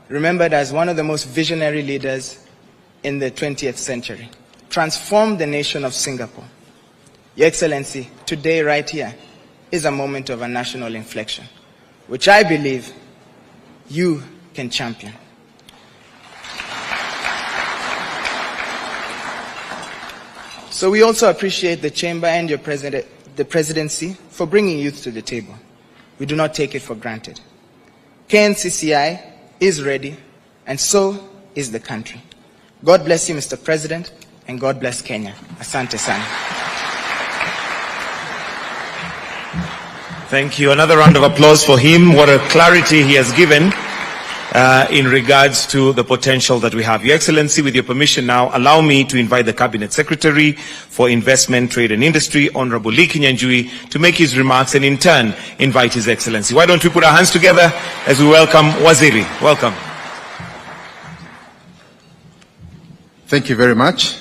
remembered as one of the most visionary leaders in the 20th century, transformed the nation of Singapore. Your Excellency, today right here is a moment of a national inflection, which I believe you can champion. So we also appreciate the Chamber and your the Presidency for bringing youth to the table. We do not take it for granted. KNCCI is ready, and so is the country. God bless you, Mr. President, and God bless Kenya. Asante sana. Thank you. Another round of applause for him. What a clarity he has given in regards to the potential that we have. Your Excellency, with your permission now, allow me to invite the Cabinet Secretary for Investment, Trade and Industry, Honorable Lee Kinyanjui, to make his remarks and in turn invite His Excellency. Why don't we put our hands together as we welcome Waziri. Welcome. Thank you very much.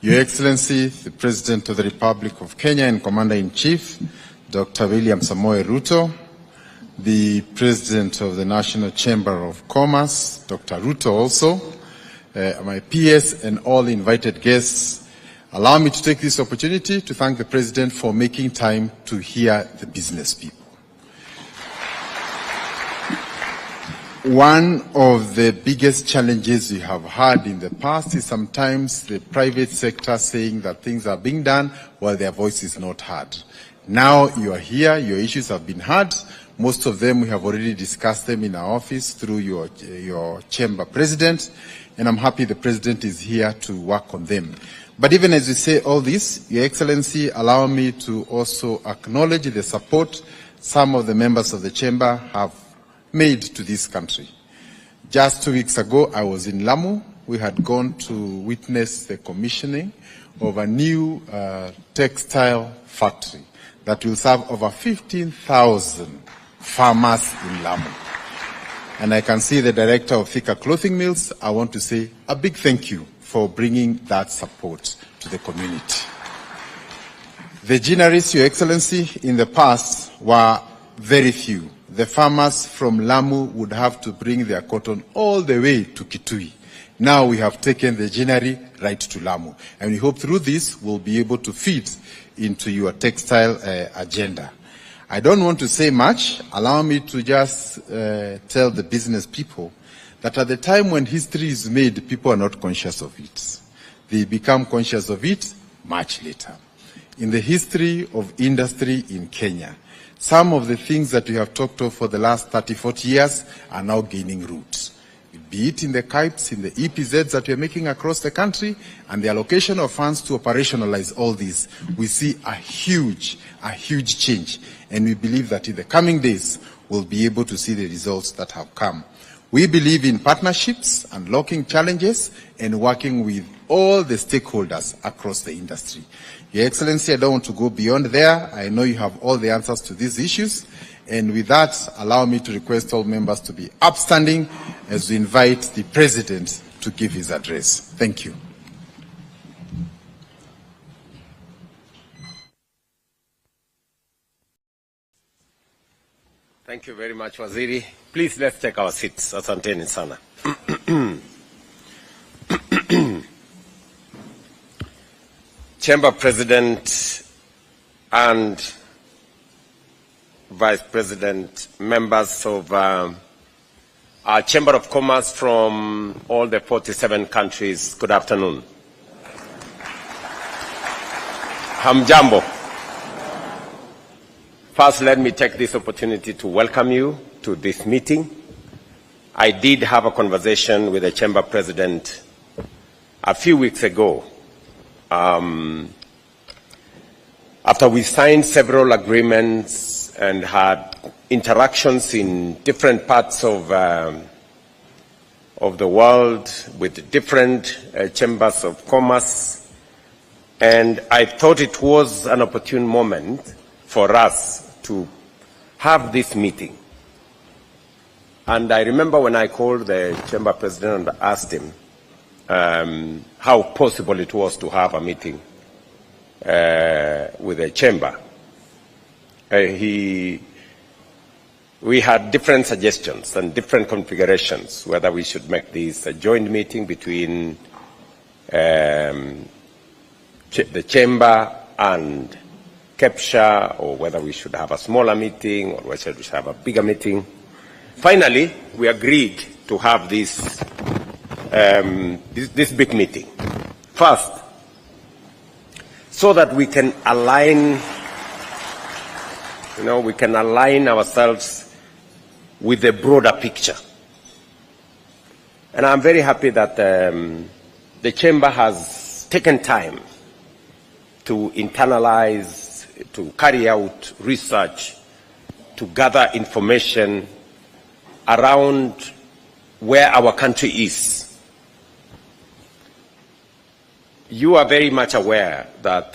Your Excellency, the President of the Republic of Kenya and Commander-in-Chief, Dr. William Samoei Ruto, the President of the National Chamber of Commerce, Dr. Ruto also, my peers and all invited guests, allow me to take this opportunity to thank the President for making time to hear the business people. One of the biggest challenges we have had in the past is sometimes the private sector saying that things are being done while their voice is not heard. Now you are here, your issues have been heard. Most of them we have already discussed them in our office through your chamber president, and I'm happy the president is here to work on them. But even as we say all this, Your Excellency, allow me to also acknowledge the support some of the members of the chamber have made to this country. Just 2 weeks ago, I was in Lamu. We had gone to witness the commissioning of a new textile factory that will serve over 15,000 farmers in Lamu. And I can see the director of Thika Clothing Mills. I want to say a big thank you for bringing that support to the community. The ginaries, Your Excellency, in the past were very few. The farmers from Lamu would have to bring their cotton all the way to Kitui. Now we have taken the ginary right to Lamu. And we hope through this we'll be able to feed into your textile agenda. I don't want to say much. Allow me to just tell the business people that at the time when history is made, people are not conscious of it. They become conscious of it much later. In the history of industry in Kenya, some of the things that we have talked of for the last 30, 40 years are now gaining roots. Be it in the KIPES, in the EPZs that we are making across the country, and the allocation of funds to operationalize all these, we see a huge change. And we believe that in the coming days, we'll be able to see the results that have come. We believe in partnerships, unlocking challenges, and working with all the stakeholders across the industry. Your Excellency, I don't want to go beyond there. I know you have all the answers to these issues. And with that, allow me to request all members to be upstanding as we invite the President to give his address. Thank you. Thank you very much, Waziri. Please, let's take our seats. Asanteni sana. Chamber President and Vice President, members of our Chamber of Commerce from all the 47 countries, good afternoon. Hamjambo. First, let me take this opportunity to welcome you to this meeting. I did have a conversation with the Chamber President a few weeks ago. After we signed several agreements and had interactions in different parts of the world with different chambers of commerce, and I thought it was an opportune moment for us to have this meeting. And I remember when I called the chamber president and asked him how possible it was to have a meeting with the chamber. We had different suggestions and different configurations, whether we should make this a joint meeting between the chamber and CAPTCHA, or whether we should have a smaller meeting, or whether we should have a bigger meeting. Finally, we agreed to have this big meeting. First, so that we can align, we can align ourselves with the broader picture. And I'm very happy that the chamber has taken time to internalize, to carry out research, to gather information around where our country is. You are very much aware that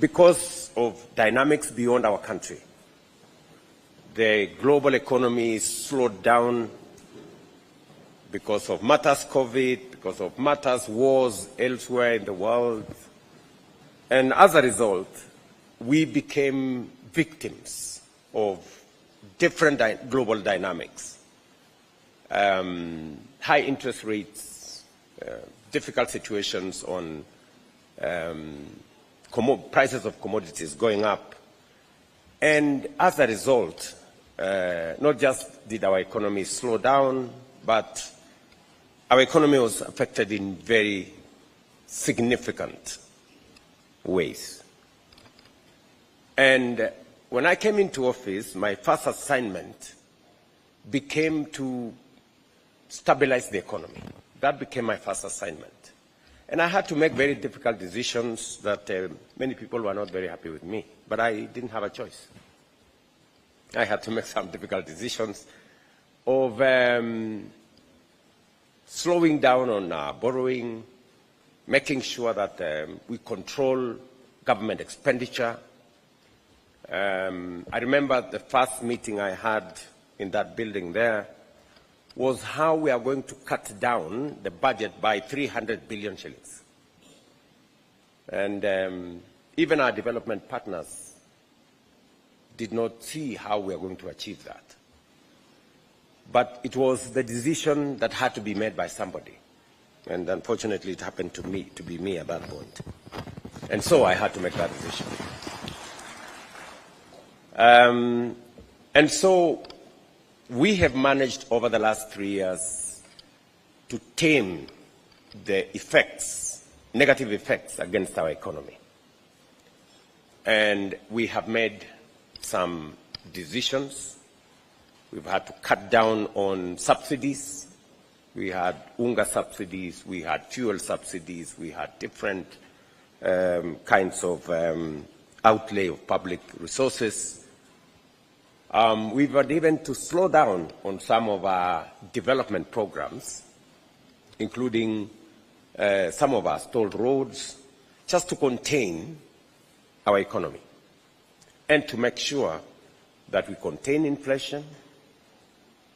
because of dynamics beyond our country, the global economy is slowed down because of matters COVID, because of matters wars elsewhere in the world. And as a result, we became victims of different global dynamics. High interest rates, difficult situations on prices of commodities going up. And as a result, not just did our economy slow down, but our economy was affected in very significant ways. And when I came into office, my first assignment became to stabilize the economy. That became my first assignment. And I had to make very difficult decisions that many people were not very happy with me. But I didn't have a choice. I had to make some difficult decisions of slowing down on borrowing, making sure that we control government expenditure. I remember the first meeting I had in that building there was how we are going to cut down the budget by 300 billion shillings. And even our development partners did not see how we are going to achieve that. But it was the decision that had to be made by somebody. And unfortunately, it happened to be me at that point. And so I had to make that decision. And so we have managed over the last 3 years to tame the effects, negative effects against our economy. And we have made some decisions. We've had to cut down on subsidies. We had UNGA subsidies, we had fuel subsidies, we had different kinds of outlay of public resources. We've had even to slow down on some of our development programs, including some of our stalled roads, just to contain our economy and to make sure that we contain inflation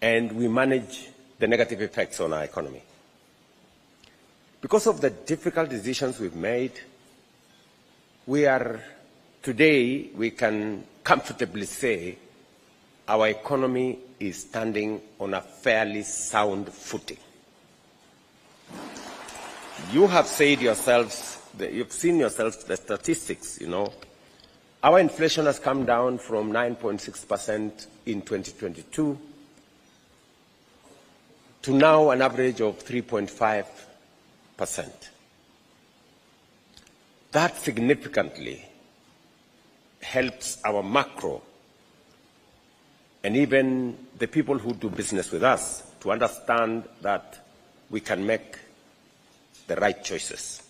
and we manage the negative effects on our economy. Because of the difficult decisions we've made, today we can comfortably say our economy is standing on a fairly sound footing. You have said yourselves, you've seen yourselves the statistics, you know. Our inflation has come down from 9.6% in 2022 to now an average of 3.5%. That significantly helps our macro and even the people who do business with us to understand that we can make the right choices.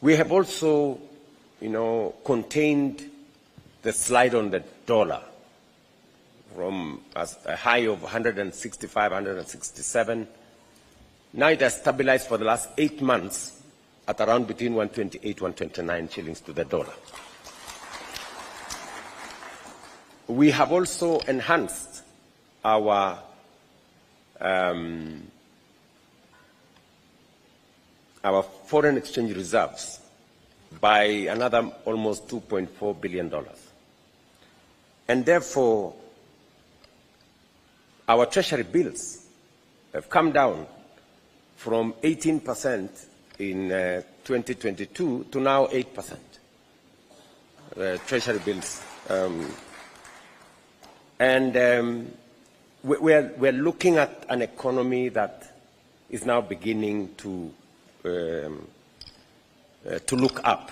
We have also, contained the slide on the dollar from a high of 165, 167. Now it has stabilized for the last 8 months at around between 128, 129 shillings to the dollar. We have also enhanced our foreign exchange reserves by another almost $2.4 billion. And therefore, our treasury bills have come down from 18% in 2022 to now 8%. The treasury bills. We're looking at an economy that is now beginning to look up.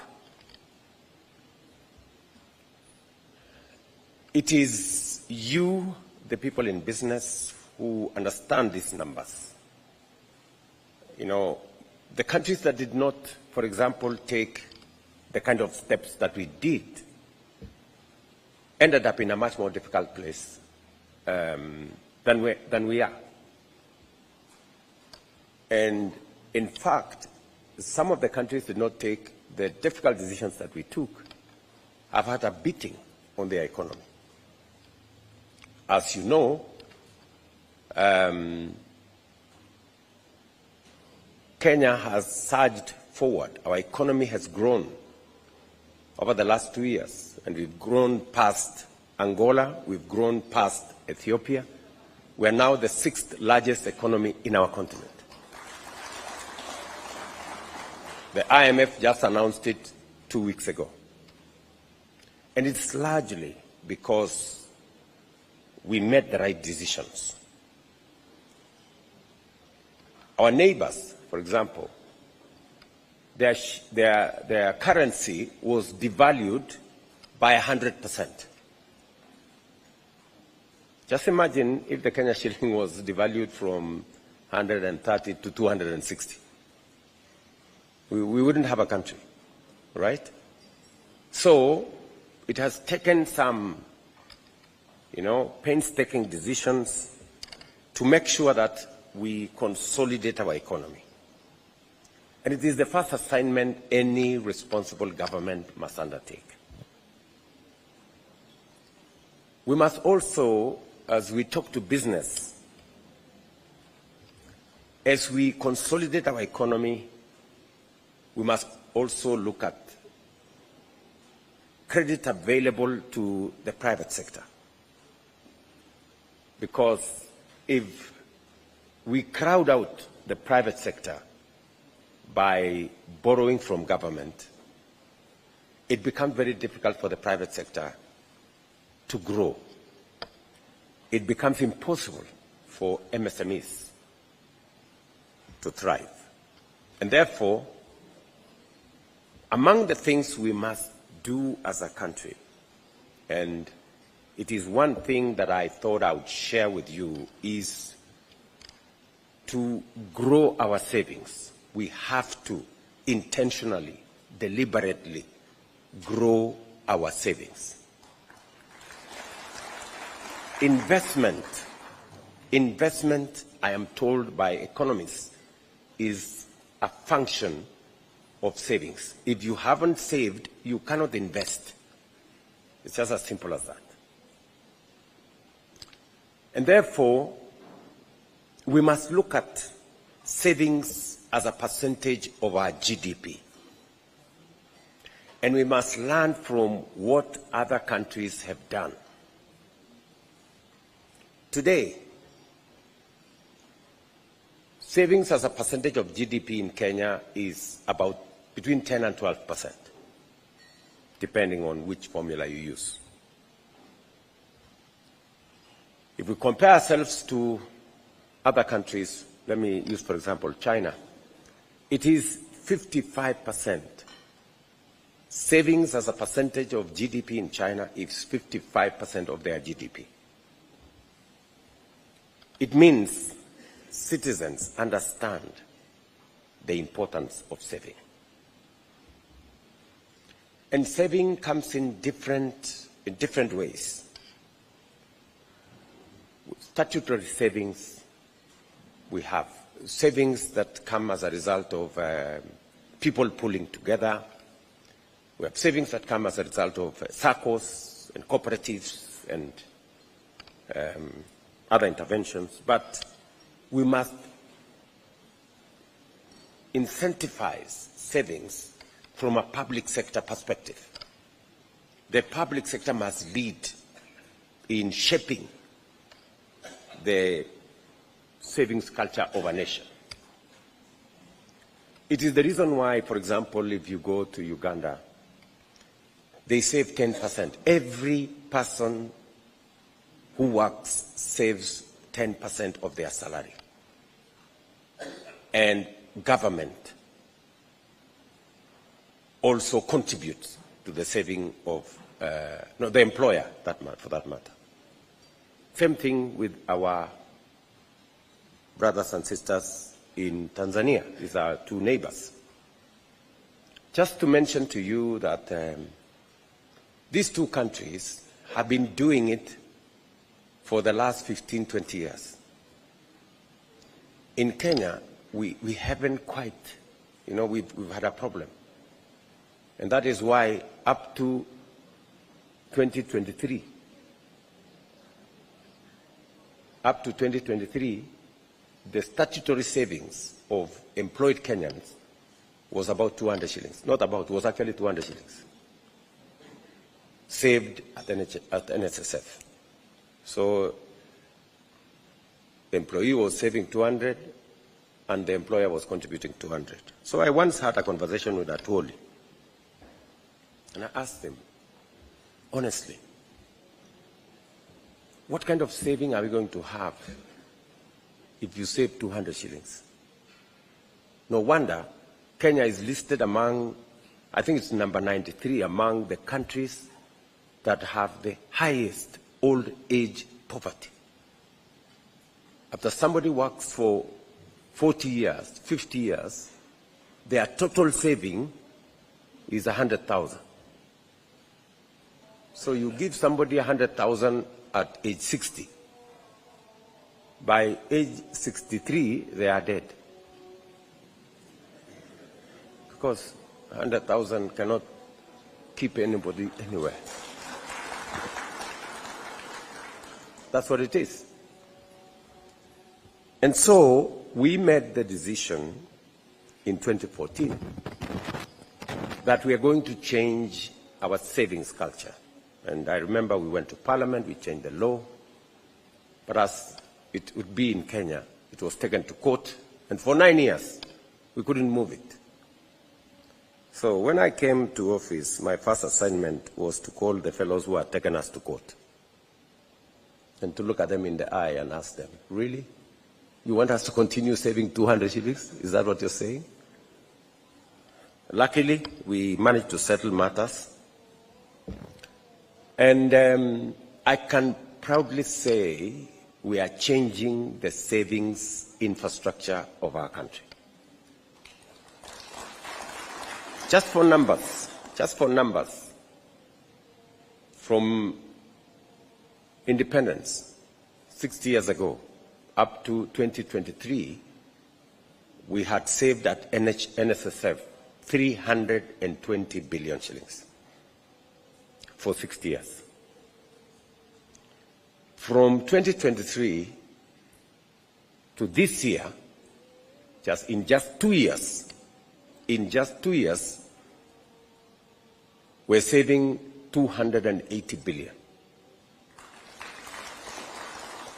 It is you, the people in business, who understand these numbers. The countries that did not, for example, take the kind of steps that we did ended up in a much more difficult place than we are. And in fact, some of the countries did not take the difficult decisions that we took, have had a beating on their economy. As you know, Kenya has surged forward. Our economy has grown over the last 2 years, and we've grown past Angola, we've grown past Ethiopia. We are now the 6th largest economy in our continent. The IMF just announced it 2 weeks ago. And it's largely because we made the right decisions. Our neighbors, for example, their currency was devalued by 100%. Just imagine if the Kenya shilling was devalued from 130 to 260. We wouldn't have a country, right? So it has taken some, painstaking decisions to make sure that we consolidate our economy. And it is the first assignment any responsible government must undertake. We must also, as we talk to business, as we consolidate our economy, we must also look at credit available to the private sector. Because if we crowd out the private sector by borrowing from government, it becomes very difficult for the private sector to grow. It becomes impossible for MSMEs to thrive. And therefore, among the things we must do as a country, and it is one thing that I thought I would share with you, is to grow our savings. We have to intentionally, deliberately grow our savings. Investment, I am told by economists, is a function of savings. If you haven't saved, you cannot invest. It's just as simple as that. And therefore, we must look at savings as a percentage of our GDP. And we must learn from what other countries have done. Today, savings as a percentage of GDP in Kenya is about between 10 and 12%, depending on which formula you use. If we compare ourselves to other countries, let me use, for example, China, it is 55%. Savings as a percentage of GDP in China is 55% of their GDP. It means citizens understand the importance of saving. And saving comes in different ways. Statutory savings, we have savings that come as a result of people pulling together. We have savings that come as a result of SACCOs and cooperatives and other interventions. But we must incentivize savings from a public sector perspective. The public sector must lead in shaping the savings culture of a nation. It is the reason why, for example, if you go to Uganda, they save 10%. Every person who works saves 10% of their salary. And government also contributes to the saving of, the employer, for that matter. Same thing with our brothers and sisters in Tanzania. These are two neighbors. Just to mention to you that these two countries have been doing it for the last 15, 20 years. In Kenya, we haven't quite, we've had a problem. And that is why up to 2023, the statutory savings of employed Kenyans was about 200 shillings. Not about, it was actually 200 shillings. Saved at NSSF. So the employee was saving 200 and the employer was contributing 200. So I once had a conversation with Atwoli and I asked him, honestly, what kind of saving are we going to have if you save 200 shillings? No wonder Kenya is listed among, I think it's number 93, among the countries that have the highest old age poverty. After somebody works for 40 years, 50 years, their total saving is 100,000. So you give somebody 100,000 at age 60. By age 63, they are dead. because 100,000 cannot keep anybody anywhere. That's what it is. And so we made the decision in 2014 that we are going to change our savings culture. And I remember we went to Parliament, we changed the law, but as it would be in Kenya, it was taken to court, and for 9 years, we couldn't move it. So when I came to office, my first assignment was to call the fellows who had taken us to court and to look at them in the eye and ask them, really? You want us to continue saving 200 shillings? Is that what you're saying? Luckily, we managed to settle matters. And I can proudly say we are changing the savings infrastructure of our country. Just for numbers, from independence 60 years ago up to 2023, we had saved at NSSF 320 billion shillings for 60 years. From 2023 to this year, in just 2 years, we're saving 280 billion.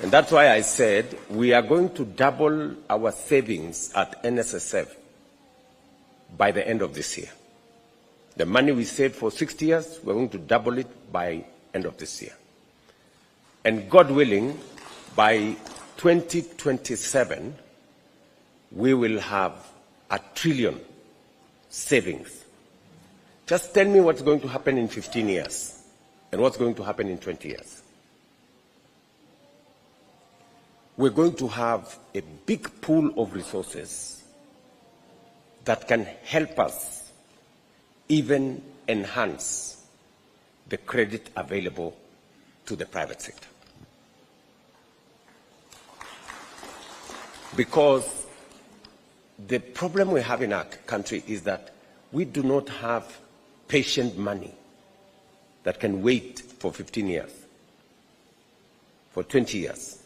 And that's why I said we are going to double our savings at NSSF by the end of this year. The money we saved for 60 years, we're going to double it by end of this year. And God willing, by 2027, we will have 1 trillion savings. Just tell me what's going to happen in 15 years and what's going to happen in 20 years. We're going to have a big pool of resources that can help us even enhance the credit available to the private sector. Because the problem we have in our country is that we do not have patient money that can wait for 15 years, for 20 years.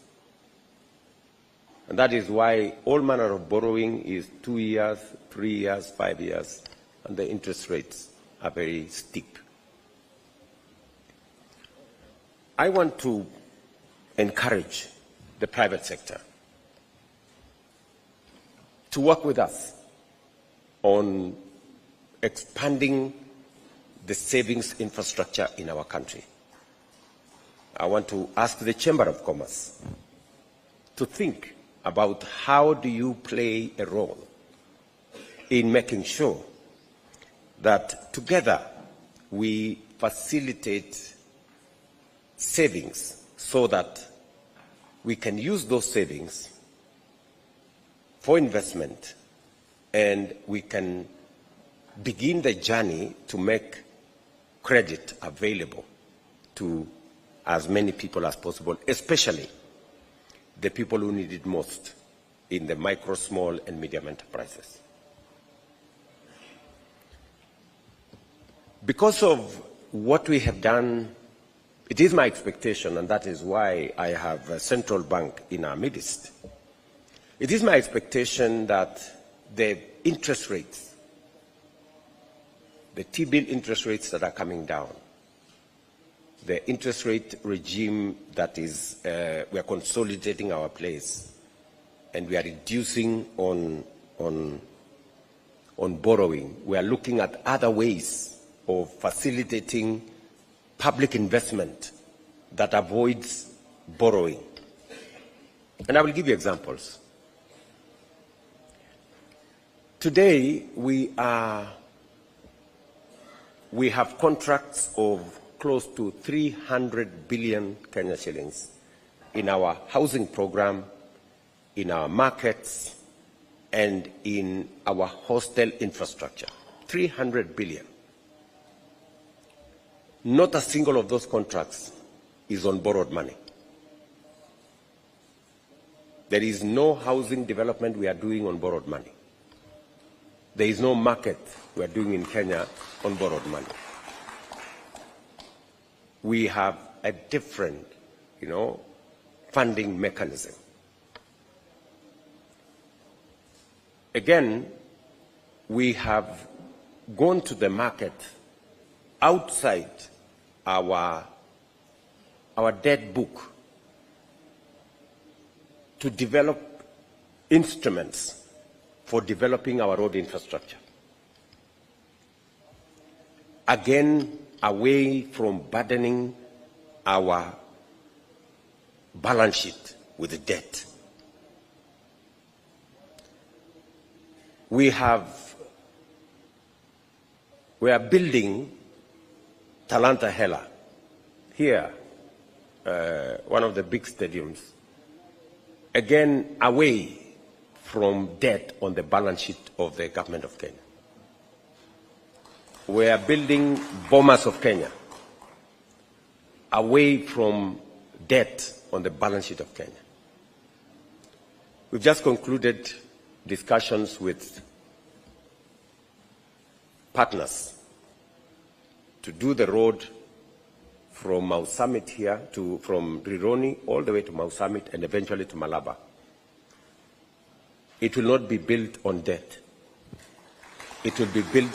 And that is why all manner of borrowing is 2 years, 3 years, 5 years, and the interest rates are very steep. I want to encourage the private sector to work with us on expanding the savings infrastructure in our country. I want to ask the Chamber of Commerce to think about how do you play a role in making sure that together we facilitate savings so that we can use those savings for investment and we can begin the journey to make credit available to as many people as possible, especially the people who need it most in the micro, small, and medium enterprises. Because of what we have done, it is my expectation, and that is why I have a central bank in our midst. It is my expectation that the interest rates, the T-bill interest rates that are coming down, the interest rate regime that is, we are consolidating our place, and we are reducing on borrowing. We are looking at other ways of facilitating public investment that avoids borrowing. And I will give you examples. Today, we have contracts of close to 300 billion Kenya shillings in our housing program, in our markets, and in our hostel infrastructure. 300 billion. Not a single of those contracts is on borrowed money. There is no housing development we are doing on borrowed money. there is no market we are doing in Kenya on borrowed money. We have a different, funding mechanism. Again, we have gone to the market outside our debt book to develop instruments for developing our road infrastructure. Again, away from burdening our balance sheet with debt. We are building Talanta Hela here, one of the big stadiums, again away from debt on the balance sheet of the government of Kenya. We are building Bomas of Kenya away from debt on the balance sheet of Kenya. We've just concluded discussions with partners to do the road from Mau Summit here from Rironi all the way to Mau Summit and eventually to Malaba. It will not be built on debt. It will be built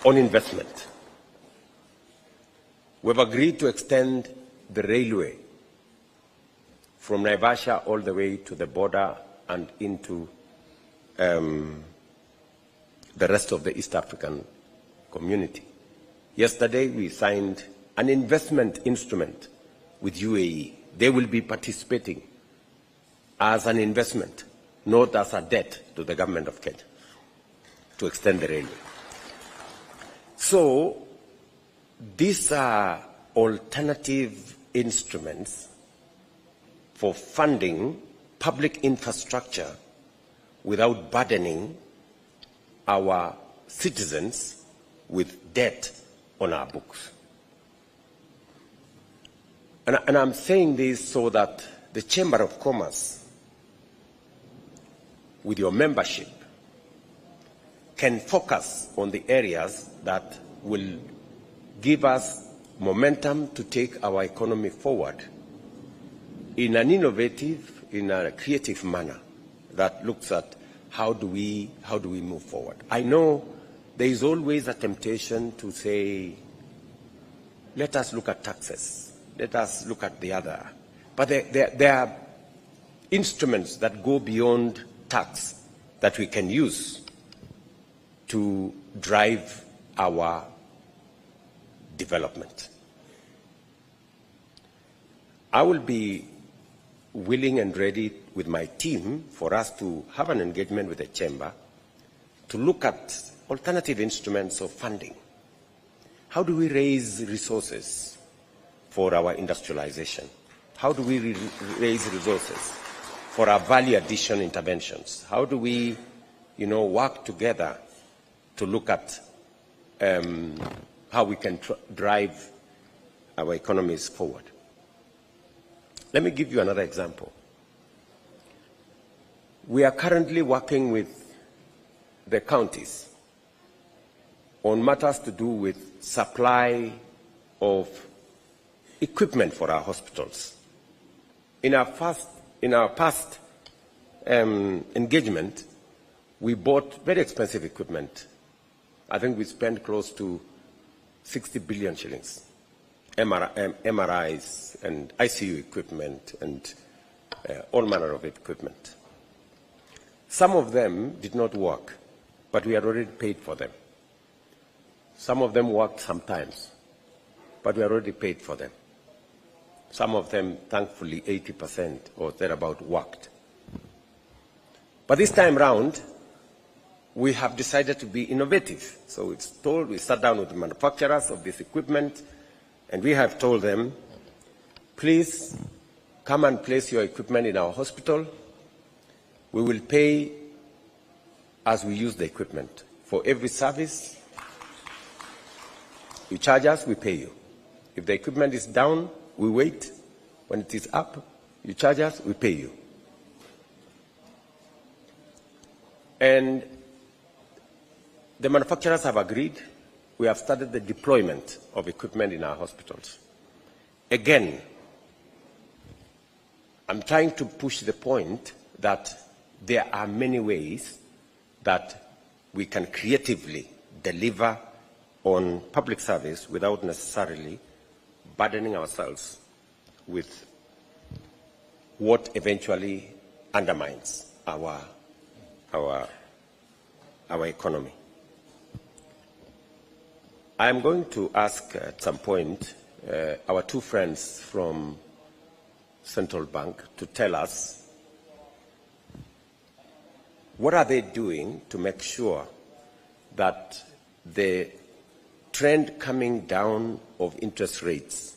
on investment. We've agreed to extend the railway from Naivasha all the way to the border and into the rest of the East African community. Yesterday, we signed an investment instrument with UAE. They will be participating as an investment, not as a debt to the government of Kenya, to extend the railway. So, these are alternative instruments for funding public infrastructure without burdening our citizens with debt on our books. And I'm saying this so that the Chamber of Commerce, with your membership, can focus on the areas that will give us momentum to take our economy forward in an innovative, in a creative manner that looks at how do we move forward. I know there is always a temptation to say, let us look at taxes, let us look at the other. But there are instruments that go beyond tax that we can use to drive our development. I will be willing and ready with my team for us to have an engagement with the Chamber to look at alternative instruments of funding. How do we raise resources for our industrialization? How do we raise resources for our value addition interventions? How do we, work together to look at how we can drive our economies forward? Let me give you another example. We are currently working with the counties on matters to do with supply of equipment for our hospitals. In our past engagement, we bought very expensive equipment. I think we spent close to 60 billion shillings. MRIs and ICU equipment and all manner of equipment. Some of them did not work, but we had already paid for them. Some of them worked sometimes, but we had already paid for them. Some of them, thankfully, 80% or thereabout worked. But this time round, we have decided to be innovative. So we sat down with the manufacturers of this equipment, and we have told them, please come and place your equipment in our hospital. We will pay as we use the equipment. For every service, you charge us, we pay you. If the equipment is down, we wait. When it is up, you charge us, we pay you. And The manufacturers have agreed. We have started the deployment of equipment in our hospitals. Again, I'm trying to push the point that there are many ways that we can creatively deliver on public service without necessarily burdening ourselves with what eventually undermines our economy. I am going to ask at some point our two friends from Central Bank to tell us what are they doing to make sure that the trend coming down of interest rates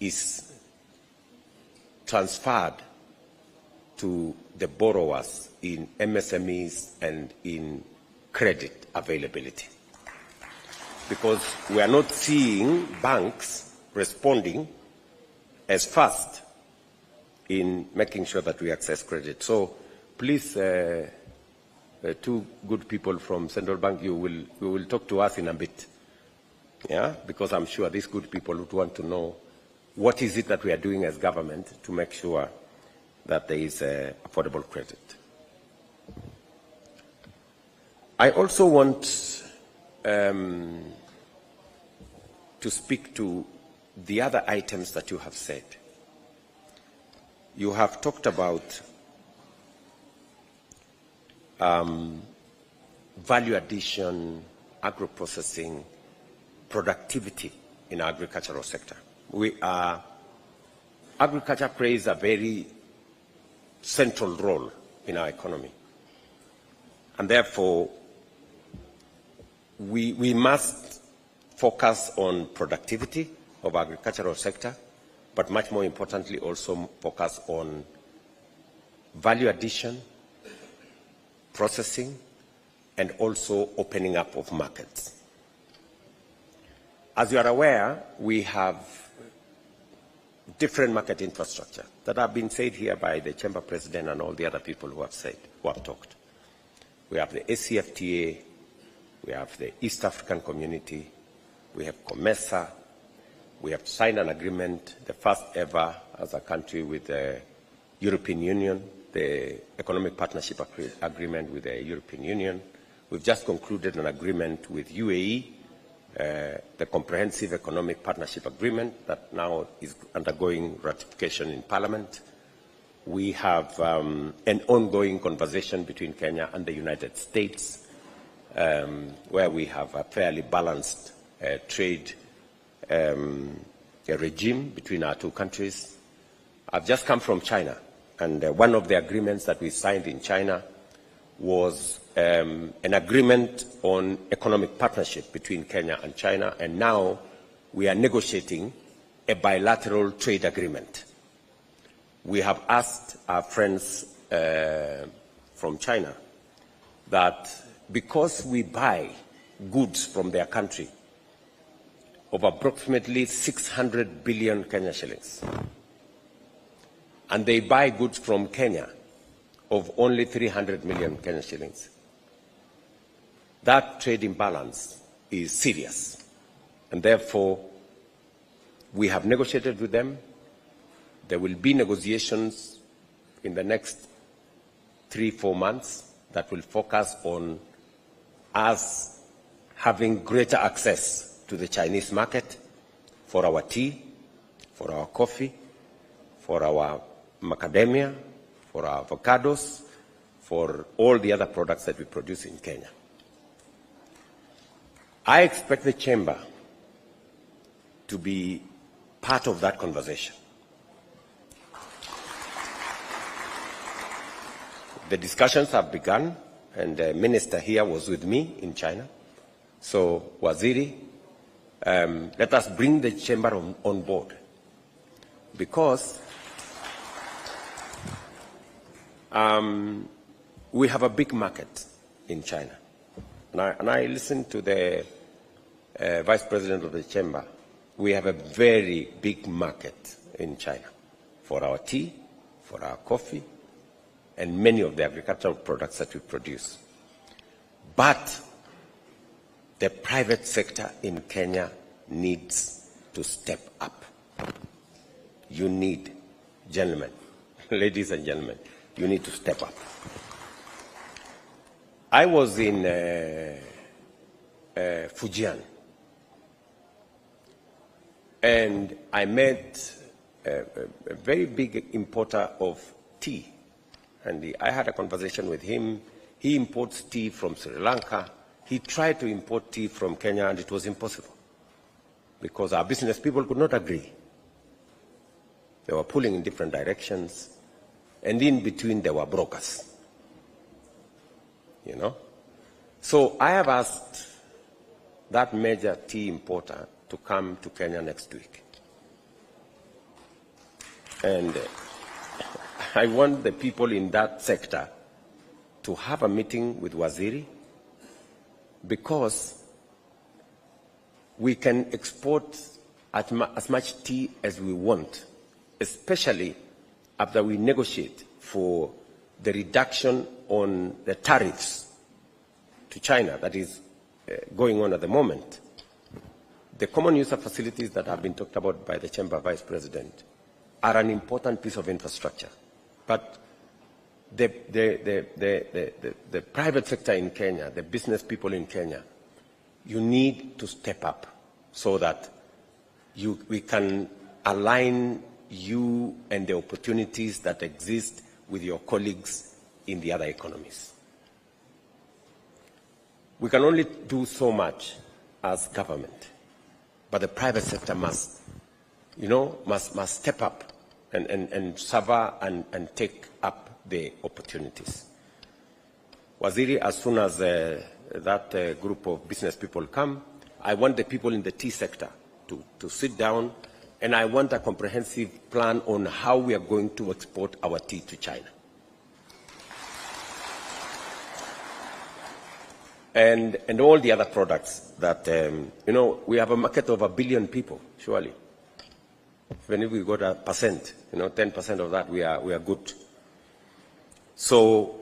is transferred to the borrowers in MSMEs and in credit availability. Because we are not seeing banks responding as fast in making sure that we access credit. So please, two good people from Central Bank, you will talk to us in a bit. Yeah, because I'm sure these good people would want to know what is it that we are doing as government to make sure that there is affordable credit. I also want to speak to the other items that you have said. You have talked about value addition, agro-processing, productivity in our agricultural sector. Agriculture plays a very central role in our economy. And therefore, we must focus on productivity of our agricultural sector, but much more importantly also focus on value addition, processing, and also opening up of markets. As you are aware, we have different market infrastructure that have been said here by the Chamber President and all the other people who have talked. We have the ACFTA, we have the East African Community, we have COMESA, we have signed an agreement, the first ever as a country with the European Union, the Economic Partnership Agreement with the European Union. We've just concluded an agreement with UAE, the Comprehensive Economic Partnership Agreement that now is undergoing ratification in Parliament. We have an ongoing conversation between Kenya and the United States, where we have a fairly balanced trade regime between our two countries. I've just come from China, and one of the agreements that we signed in China was an agreement on economic partnership between Kenya and China, and now we are negotiating a bilateral trade agreement. We have asked our friends from China that because we buy goods from their country of approximately 600 billion Kenya shillings, and they buy goods from Kenya of only 300 million Kenya shillings, that trade imbalance is serious. And therefore, we have negotiated with them. There will be negotiations in the next 3-4 months that will focus on us having greater access to the Chinese market for our tea, for our coffee, for our macadamia, for our avocados, for all the other products that we produce in Kenya. I expect the Chamber to be part of that conversation. The discussions have begun, and the minister here was with me in China. So, Waziri, let us bring the Chamber on board, because we have a big market in China. And I listened to the Vice President of the Chamber. We have a very big market in China for our tea, for our coffee, and many of the agricultural products that we produce. But the private sector in Kenya needs to step up. You need, gentlemen, ladies and gentlemen, you need to step up. I was in Fujian, and I met a very big importer of tea. And I had a conversation with him. He imports tea from Sri Lanka. He tried to import tea from Kenya, and it was impossible because our business people could not agree. They were pulling in different directions, and in between there were brokers. You know? So I have asked that major tea importer to come to Kenya next week. And I want the people in that sector to have a meeting with Waziri, because we can export as much tea as we want, especially after we negotiate for the reduction on the tariffs to China that is going on at the moment. The common user facilities that have been talked about by the Chamber Vice President are an important piece of infrastructure. But the private sector in Kenya, the business people in Kenya, you need to step up so that we can align you and the opportunities that exist with your colleagues in the other economies. We can only do so much as government, but the private sector must step up and suffer and take up the opportunities. Waziri, as soon as that group of business people come, I want the people in the tea sector to sit down, and I want a comprehensive plan on how we are going to export our tea to China. And all the other products that, we have a market of 1 billion people, surely. Even if we got 1%, 10% of that, we are good. So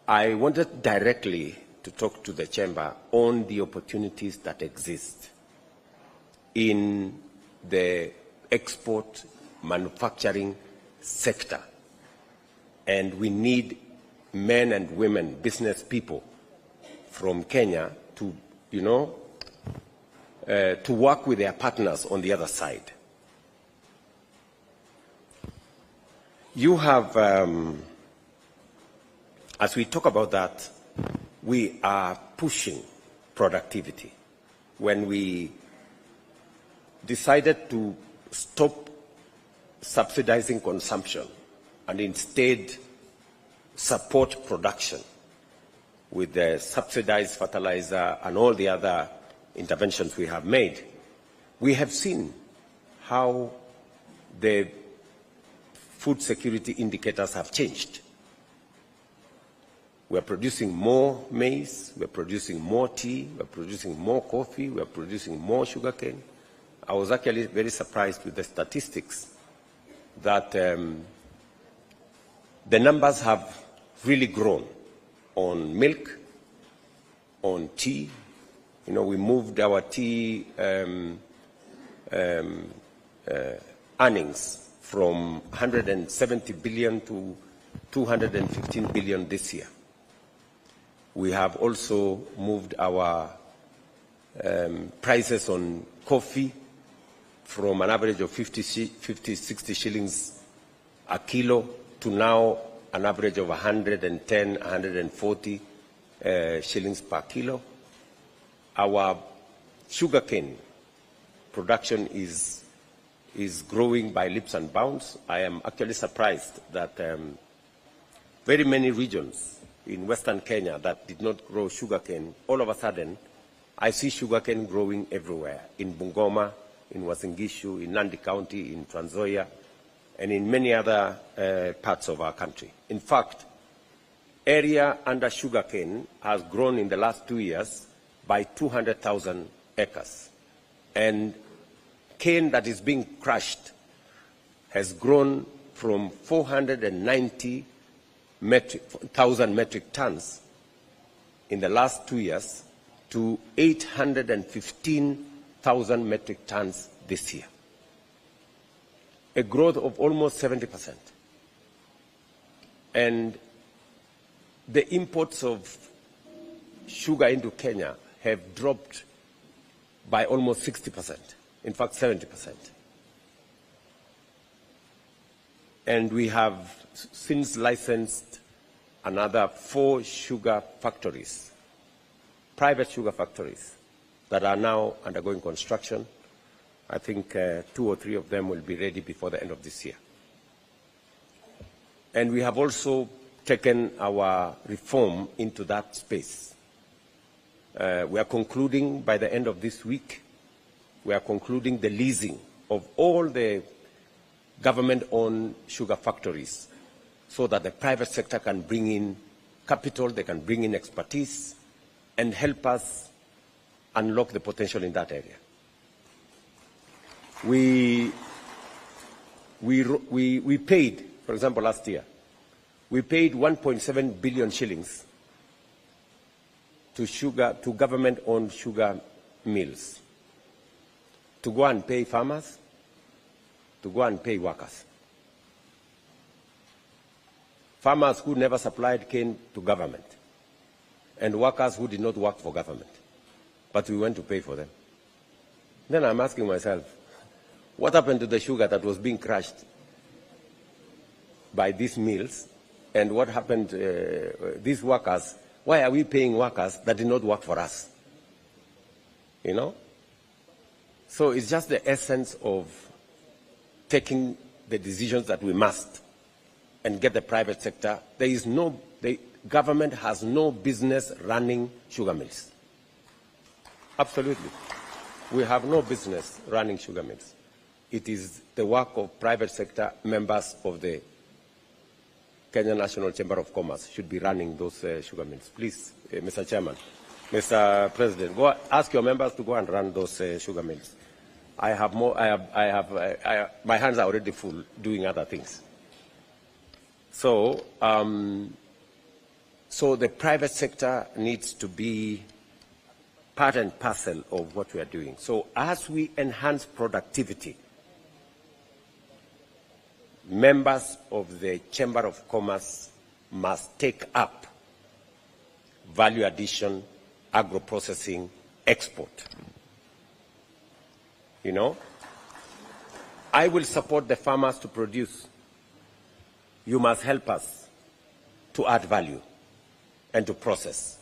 I wanted directly to talk to the chamber on the opportunities that exist in the export manufacturing sector. And we need men and women, business people from Kenya to, to work with their partners on the other side. You have, as we talk about that, we are pushing productivity. When we decided to stop subsidizing consumption and instead support production with the subsidized fertilizer and all the other interventions we have made, we have seen how the food security indicators have changed. We are producing more maize, we are producing more tea, we are producing more coffee, we are producing more sugarcane. I was actually very surprised with the statistics that the numbers have really grown on milk, on tea. We moved our tea earnings from 170 billion to 215 billion this year. We have also moved our prices on coffee from an average of 50, 60 shillings a kilo to now an average of 110, 140 shillings per kilo. Our sugarcane production is growing by leaps and bounds. I am actually surprised that very many regions in Western Kenya that did not grow sugarcane, all of a sudden, I see sugarcane growing everywhere, in Bungoma, in Uasin Gishu, in Nandi County, in Trans Nzoia, and in many other parts of our country. In fact, area under sugarcane has grown in the last 2 years by 200,000 acres. And cane that is being crushed has grown from 490,000 metric tons in the last 2 years to 815,000 metric tons this year, a growth of almost 70%. And the imports of sugar into Kenya have dropped by almost 60%, in fact 70%. And we have since licensed another 4 sugar factories, private sugar factories, that are now undergoing construction. I think 2 or 3 of them will be ready before the end of this year. And we have also taken our reform into that space. We are concluding by the end of this week, we are concluding the leasing of all the government-owned sugar factories so that the private sector can bring in capital, they can bring in expertise, and help us unlock the potential in that area. We paid, for example, last year, we paid 1.7 billion shillings to government-owned sugar mills to go and pay farmers, to go and pay workers. Farmers who never supplied cane to government, and workers who did not work for government, but we went to pay for them. Then I'm asking myself, what happened to the sugar that was being crushed by these mills, and what happened to these workers? Why are we paying workers that did not work for us? You know? So it's just the essence of taking the decisions that we must and get the private sector. The government has no business running sugar mills. Absolutely. We have no business running sugar mills. It is the work of private sector members of the Kenya National Chamber of Commerce should be running those sugar mills. Please, Mr. Chairman, Mr. President, go ask your members to go and run those sugar mills. I have more. My hands are already full doing other things. So, so the private sector needs to be part and parcel of what we are doing. So as we enhance productivity, members of the Chamber of Commerce must take up value addition, agro-processing, export. You know, I will support the farmers to produce. You must help us to add value and to process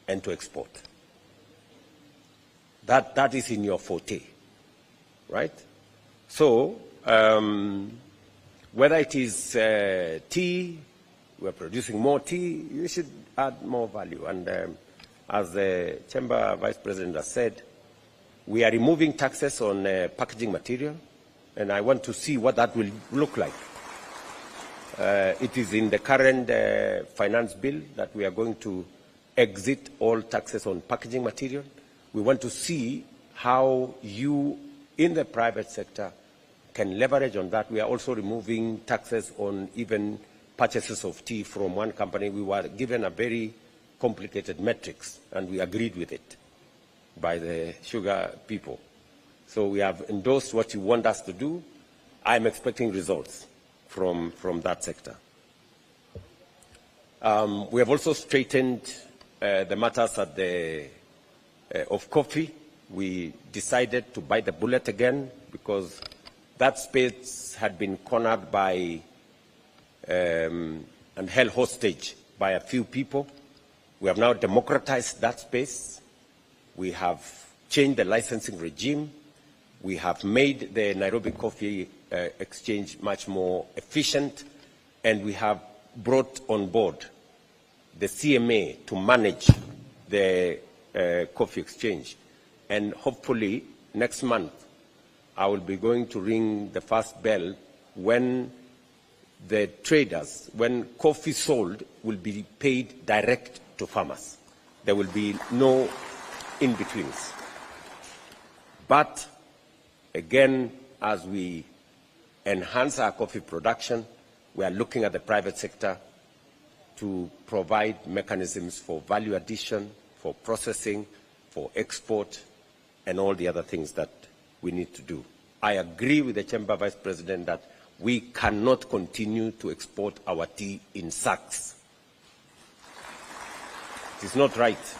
and to export. That is in your forte, right? So, whether it is tea, we're producing more tea, you should add more value. And as the Chamber Vice President has said, we are removing taxes on packaging material, and I want to see what that will look like. It is in the current finance bill that we are going to exit all taxes on packaging material. We want to see how you, in the private sector, can leverage on that. We are also removing taxes on even purchases of tea from one company. We were given a very complicated matrix, and we agreed with it by the sugar people. So we have endorsed what you want us to do. I'm expecting results from that sector. We have also straightened the matters at of coffee. We decided to bite the bullet again because that space had been cornered by and held hostage by a few people. We have now democratized that space. We have changed the licensing regime. We have made the Nairobi Coffee Exchange much more efficient, and we have brought on board the CMA to manage the coffee exchange. And hopefully next month I will be going to ring the first bell when the traders, when coffee sold, will be paid direct to farmers. There will be no in-betweens. But again, as we enhance our coffee production, we are looking at the private sector to provide mechanisms for value addition, for processing, for export, and all the other things that we need to do. I agree with the Chamber Vice President that we cannot continue to export our tea in sacks. It is not right.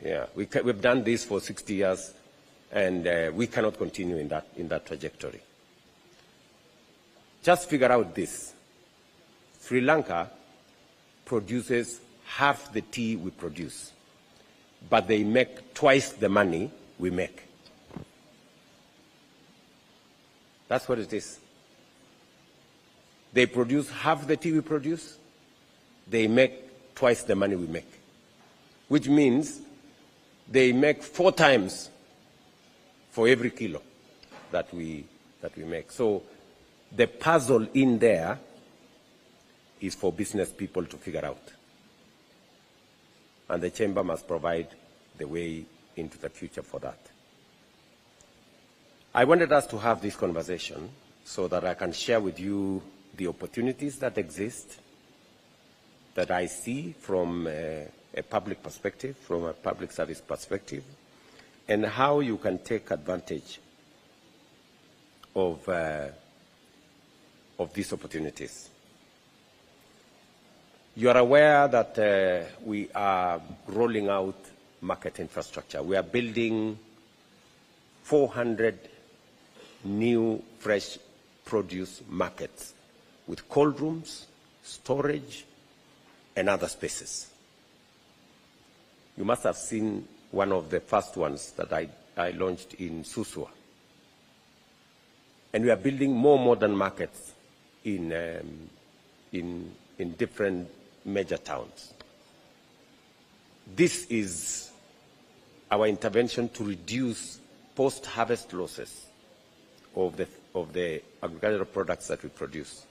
Yeah, we've done this for 60 years, and we cannot continue in that trajectory. Just figure out this. Sri Lanka produces half the tea we produce, but they make twice the money we make. That's what it is. They produce half the tea we produce, they make twice the money we make, which means they make 4 times for every kilo that we make. So the puzzle in there is for business people to figure out. And the Chamber must provide the way into the future for that. I wanted us to have this conversation so that I can share with you the opportunities that exist, that I see from a public perspective, from a public service perspective, and how you can take advantage of these opportunities. You are aware that we are rolling out market infrastructure. We are building 400 new fresh produce markets with cold rooms, storage, and other spaces. You must have seen one of the first ones that I launched in Susua. And we are building more modern markets in different major towns. This is our intervention to reduce post-harvest losses of the agricultural products that we produce.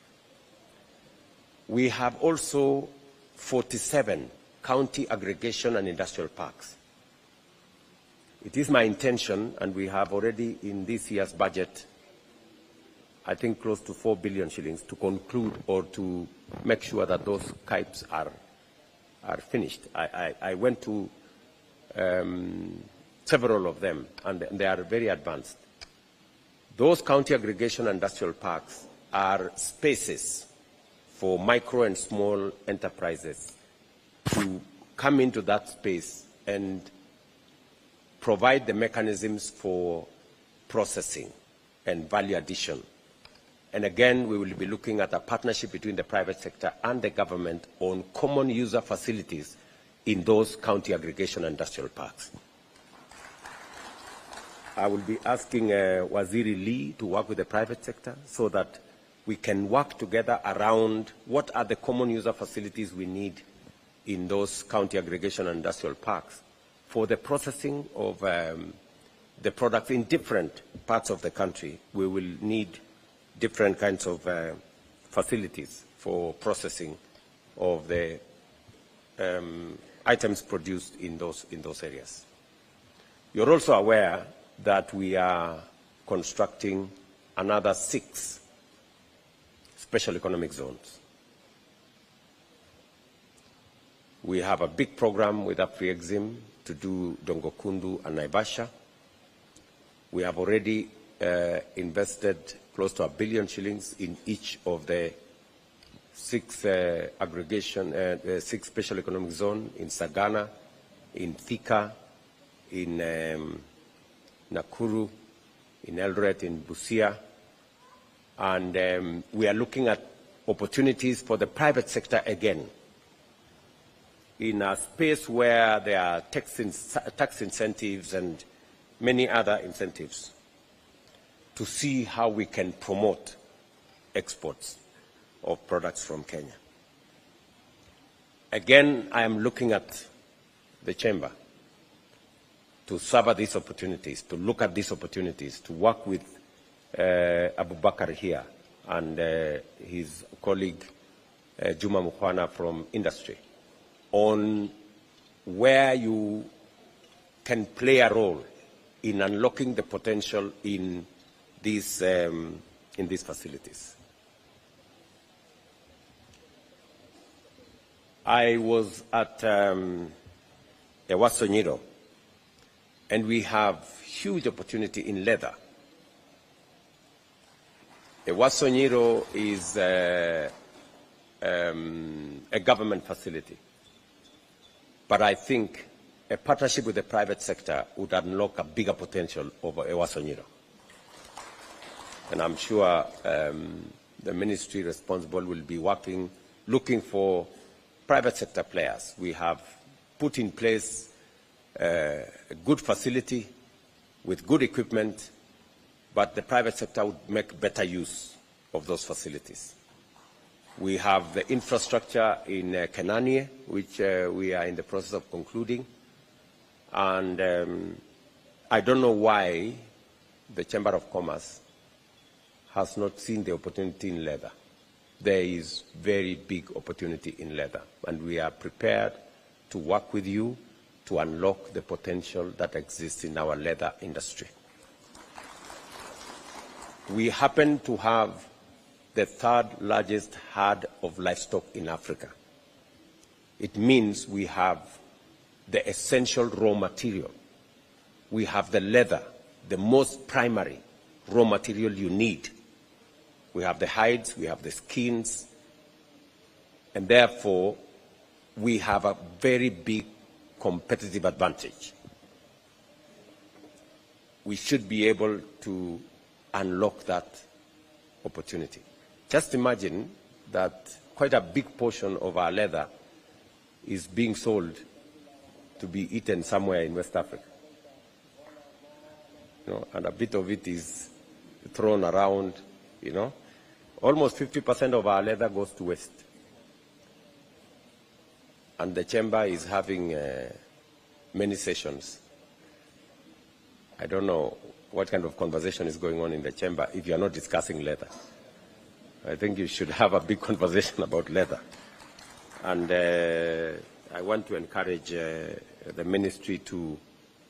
We have also 47 county aggregation and industrial parks. It is my intention, and we have already in this year's budget, I think close to 4 billion shillings, to conclude or to make sure that those KIPes are finished. I went to several of them, and they are very advanced. Those county aggregation and industrial parks are spaces for micro and small enterprises to come into that space and provide the mechanisms for processing and value addition. And again, we will be looking at a partnership between the private sector and the government on common user facilities in those county aggregation and industrial parks. I will be asking Waziri Lee to work with the private sector so that we can work together around what are the common user facilities we need in those county aggregation and industrial parks for the processing of the products in different parts of the country. We will need different kinds of facilities for processing of the items produced in those areas. You're also aware that we are constructing another 6 special economic zones. We have a big program with Afri-Exim to do Dongokundu and Naivasha. We have already invested close to 1 billion shillings in each of the 6 6 special economic zones in Sagana, in Thika, in Nakuru, in Eldoret, in Busia. And we are looking at opportunities for the private sector again, in a space where there are tax incentives and many other incentives, to see how we can promote exports of products from Kenya. Again, I am looking at the Chamber to serve these opportunities, to look at these opportunities, to work with Abubakar here and his colleague Juma Mukwana from industry on where you can play a role in unlocking the potential in these facilities. I was at Ewasonyiro, and we have huge opportunity in leather. Ewasonyiro is a government facility, but I think a partnership with the private sector would unlock a bigger potential over Ewasonyiro. And I'm sure the ministry responsible will be looking for private sector players. We have put in place a good facility with good equipment, but the private sector would make better use of those facilities. We have the infrastructure in Kenanie, which we are in the process of concluding. And I don't know why the Chamber of Commerce has not seen the opportunity in leather. There is very big opportunity in leather, and we are prepared to work with you to unlock the potential that exists in our leather industry. We happen to have the third largest herd of livestock in Africa. It means we have the essential raw material. We have the leather, the most primary raw material you need. We have the hides, we have the skins, and therefore we have a very big competitive advantage. We should be able to unlock that opportunity. Just imagine that quite a big portion of our leather is being sold to be eaten somewhere in West Africa. And a bit of it is thrown around, Almost 50% of our leather goes to waste. And the chamber is having many sessions. I don't know what kind of conversation is going on in the chamber if you are not discussing leather. I think you should have a big conversation about leather. And I want to encourage the ministry to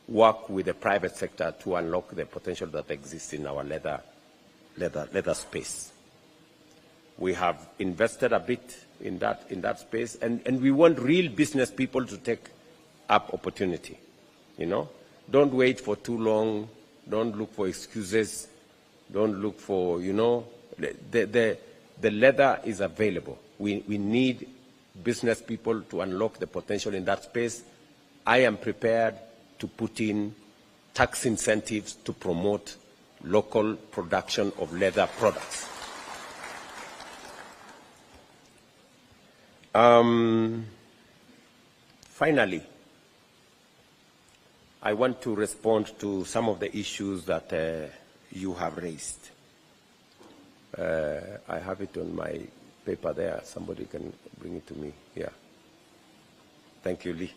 work with the private sector to unlock the potential that exists in our leather space. We have invested a bit in that space, and we want real business people to take up opportunity. Don't wait for too long. Don't look for excuses. Don't look for, the leather is available. We need business people to unlock the potential in that space. I am prepared to put in tax incentives to promote local production of leather products. Finally, I want to respond to some of the issues that you have raised. I have it on my paper there. Somebody can bring it to me. Yeah. Thank you, Lee.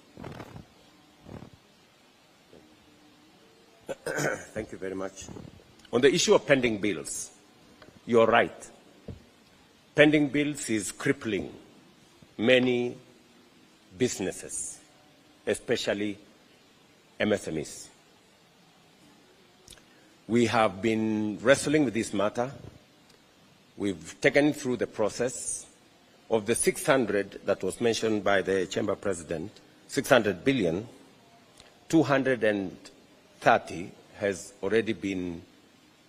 Thank you very much. On the issue of pending bills, you're right. Pending bills is crippling many businesses, especially MSMEs. We have been wrestling with this matter. We've taken it through the process. Of the 600 that was mentioned by the Chamber President, 600 billion, 230 has already been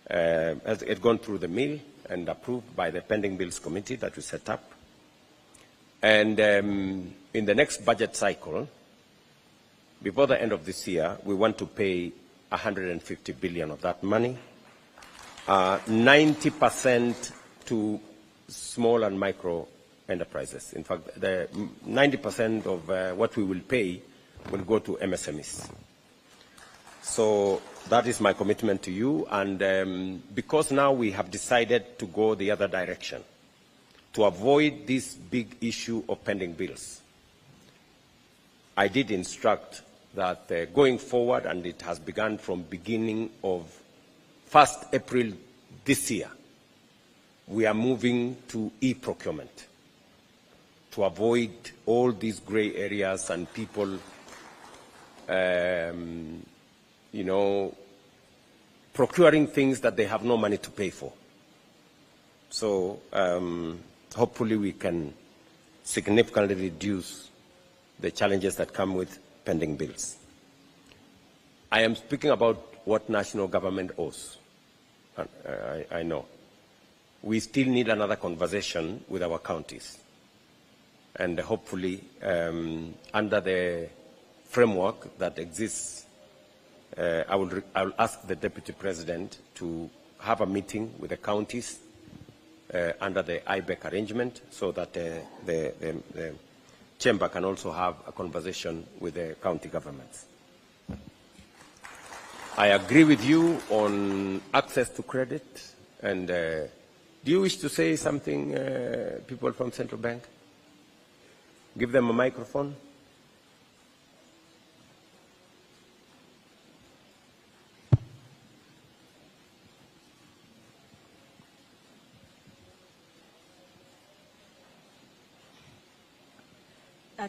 has gone through the mill and approved by the Pending Bills Committee that we set up. And in the next budget cycle, before the end of this year, we want to pay 150 billion of that money, 90% to small and micro enterprises. In fact, the 90% of what we will pay will go to MSMEs. So that is my commitment to you. And because now we have decided to go the other direction, to avoid this big issue of pending bills, I did instruct that going forward, and it has begun from beginning of 1st April this year, we are moving to e-procurement to avoid all these gray areas and people, procuring things that they have no money to pay for. So hopefully we can significantly reduce the challenges that come with pending bills. I am speaking about what national government owes. I know. We still need another conversation with our counties. And hopefully, under the framework that exists, I will ask the Deputy President to have a meeting with the counties under the IBEC arrangement so that the Chamber can also have a conversation with the county governments. I agree with you on access to credit. And do you wish to say something, people from Central Bank? Give them a microphone.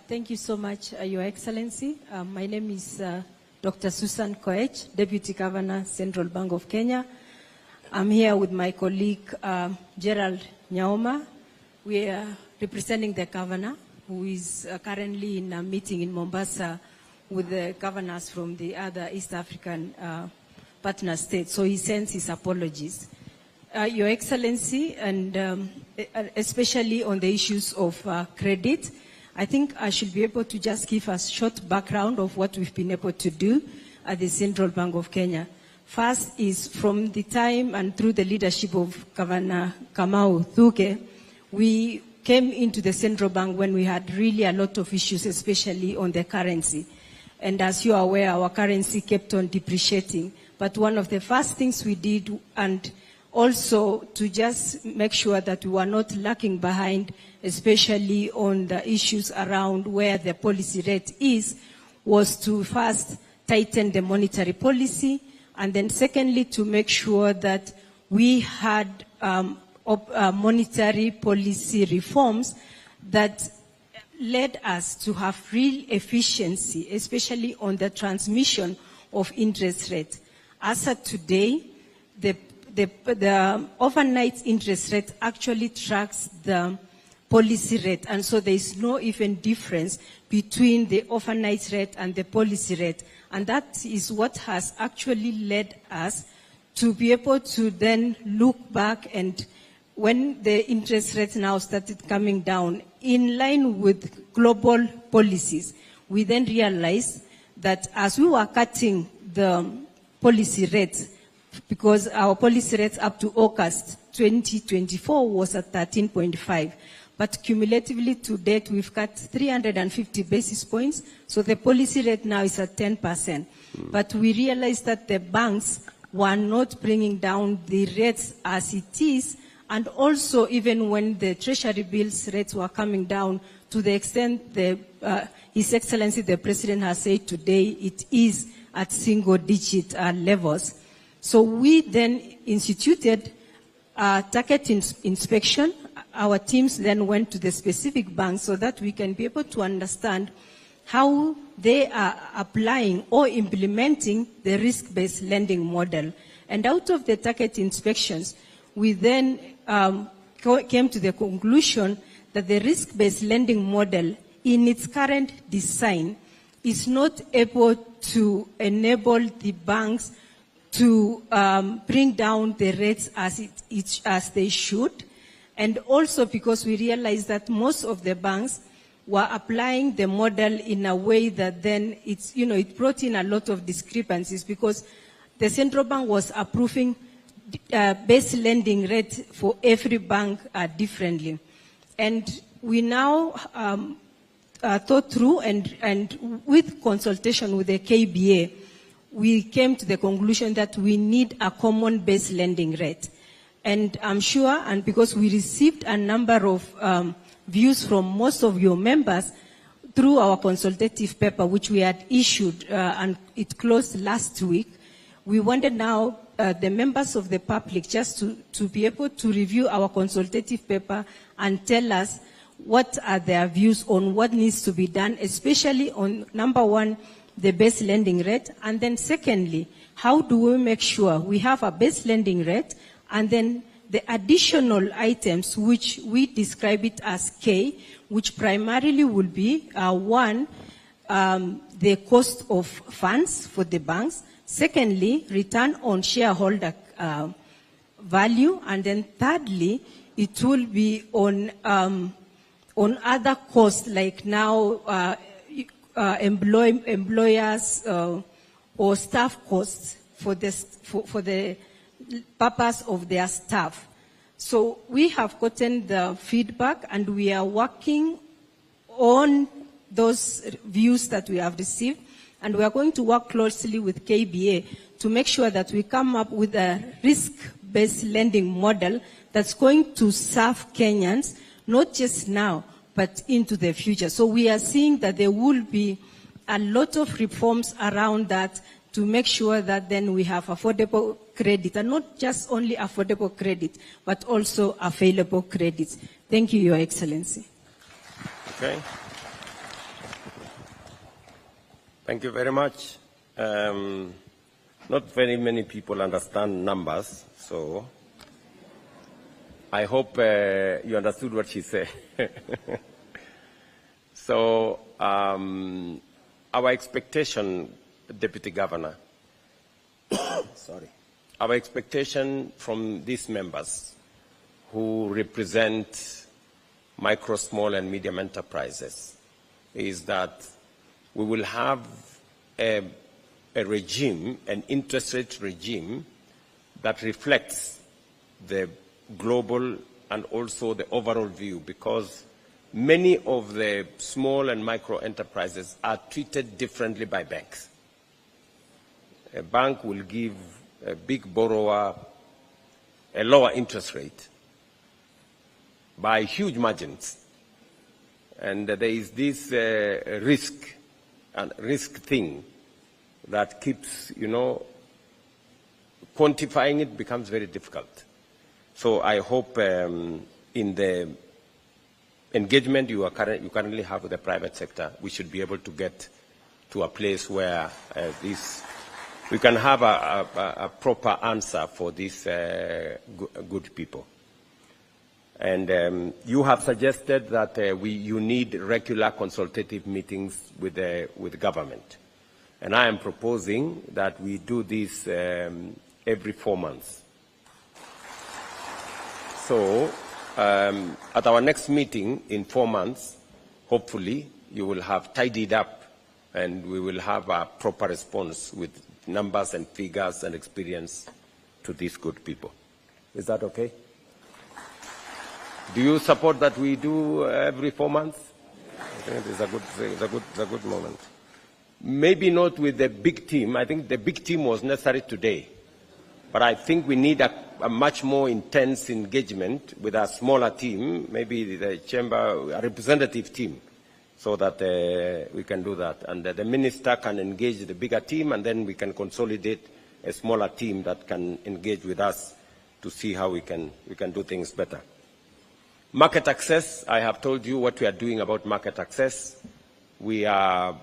Thank you so much, Your Excellency. My name is Dr. Susan Koech, Deputy Governor, Central Bank of Kenya. I'm here with my colleague, Gerald Nyaoma. We are representing the governor, who is currently in a meeting in Mombasa with the governors from the other East African partner states. So he sends his apologies. Your Excellency, and especially on the issues of credit, I think I should be able to just give a short background of what we've been able to do at the Central Bank of Kenya. First is from the time and through the leadership of Governor Kamau Thuke, we came into the Central Bank when we had really a lot of issues, especially on the currency. And as you are aware, our currency kept on depreciating. But one of the first things we did, and also to just make sure that we were not lacking behind, especially on the issues around where the policy rate is, was to first tighten the monetary policy, and then secondly, to make sure that we had monetary policy reforms that led us to have real efficiency, especially on the transmission of interest rate. As of today, the overnight interest rate actually tracks the policy rate, and so there is no even difference between the overnight rate and the policy rate. And that is what has actually led us to be able to then look back, and when the interest rate now started coming down in line with global policies, we then realized that as we were cutting the policy rates, because our policy rates up to August 2024 was at 13.5. But cumulatively to date, we've cut 350 basis points. So the policy rate now is at 10%. But we realized that the banks were not bringing down the rates as it is. And also, even when the Treasury bills rates were coming down, to the extent His Excellency the President has said today, it is at single-digit levels. So we then instituted target inspection. Our teams then went to the specific banks so that we can be able to understand how they are applying or implementing the risk-based lending model. And out of the target inspections, we then came to the conclusion that the risk-based lending model in its current design is not able to enable the banks to bring down the rates as they should. And also because we realized that most of the banks were applying the model in a way that then it brought in a lot of discrepancies, because the central bank was approving base lending rate for every bank differently. And we now thought through, and with consultation with the KBA, we came to the conclusion that we need a common base lending rate. And I'm sure, and because we received a number of views from most of your members through our consultative paper, which we had issued, and it closed last week, we wanted now the members of the public just to be able to review our consultative paper and tell us what are their views on what needs to be done, especially on, number one, the base lending rate, and then secondly, how do we make sure we have a base lending rate, and then the additional items which we describe it as K, which primarily will be one, the cost of funds for the banks. Secondly, return on shareholder value. And then thirdly, it will be on other costs, like now employers or staff costs for the purpose of their staff. So we have gotten the feedback, and we are working on those views that we have received, and we are going to work closely with KBA to make sure that we come up with a risk-based lending model that's going to serve Kenyans, not just now, but into the future. So we are seeing that there will be a lot of reforms around that to make sure that then we have affordable credit, and not just only affordable credit, but also available credit. Thank you, Your Excellency. Okay. Thank you very much. Not very many people understand numbers, so I hope you understood what she said. So our expectation, Deputy Governor, sorry, our expectation from these members who represent micro, small, and medium enterprises is that we will have a regime, an interest rate regime that reflects the global and also the overall view, because many of the small and micro enterprises are treated differently by banks. A bank will give a big borrower a lower interest rate by huge margins. And there is this risk thing that keeps, quantifying it becomes very difficult. So I hope in the engagement you currently have with the private sector, we should be able to get to a place where we can have a proper answer for these good people. And you have suggested that you need regular consultative meetings with government. And I am proposing that we do this every 4 months. So at our next meeting in 4 months, hopefully you will have tidied up and we will have a proper response with numbers and figures and experience to these good people. Is that okay? Do you support that we do every 4 months? I think it's a good moment. Maybe not with the big team. I think the big team was necessary today. But I think we need a much more intense engagement with a smaller team, maybe the chamber, a representative team, so that we can do that. And the minister can engage the bigger team, and then we can consolidate a smaller team that can engage with us to see how we can do things better. Market access, I have told you what we are doing about market access. We are,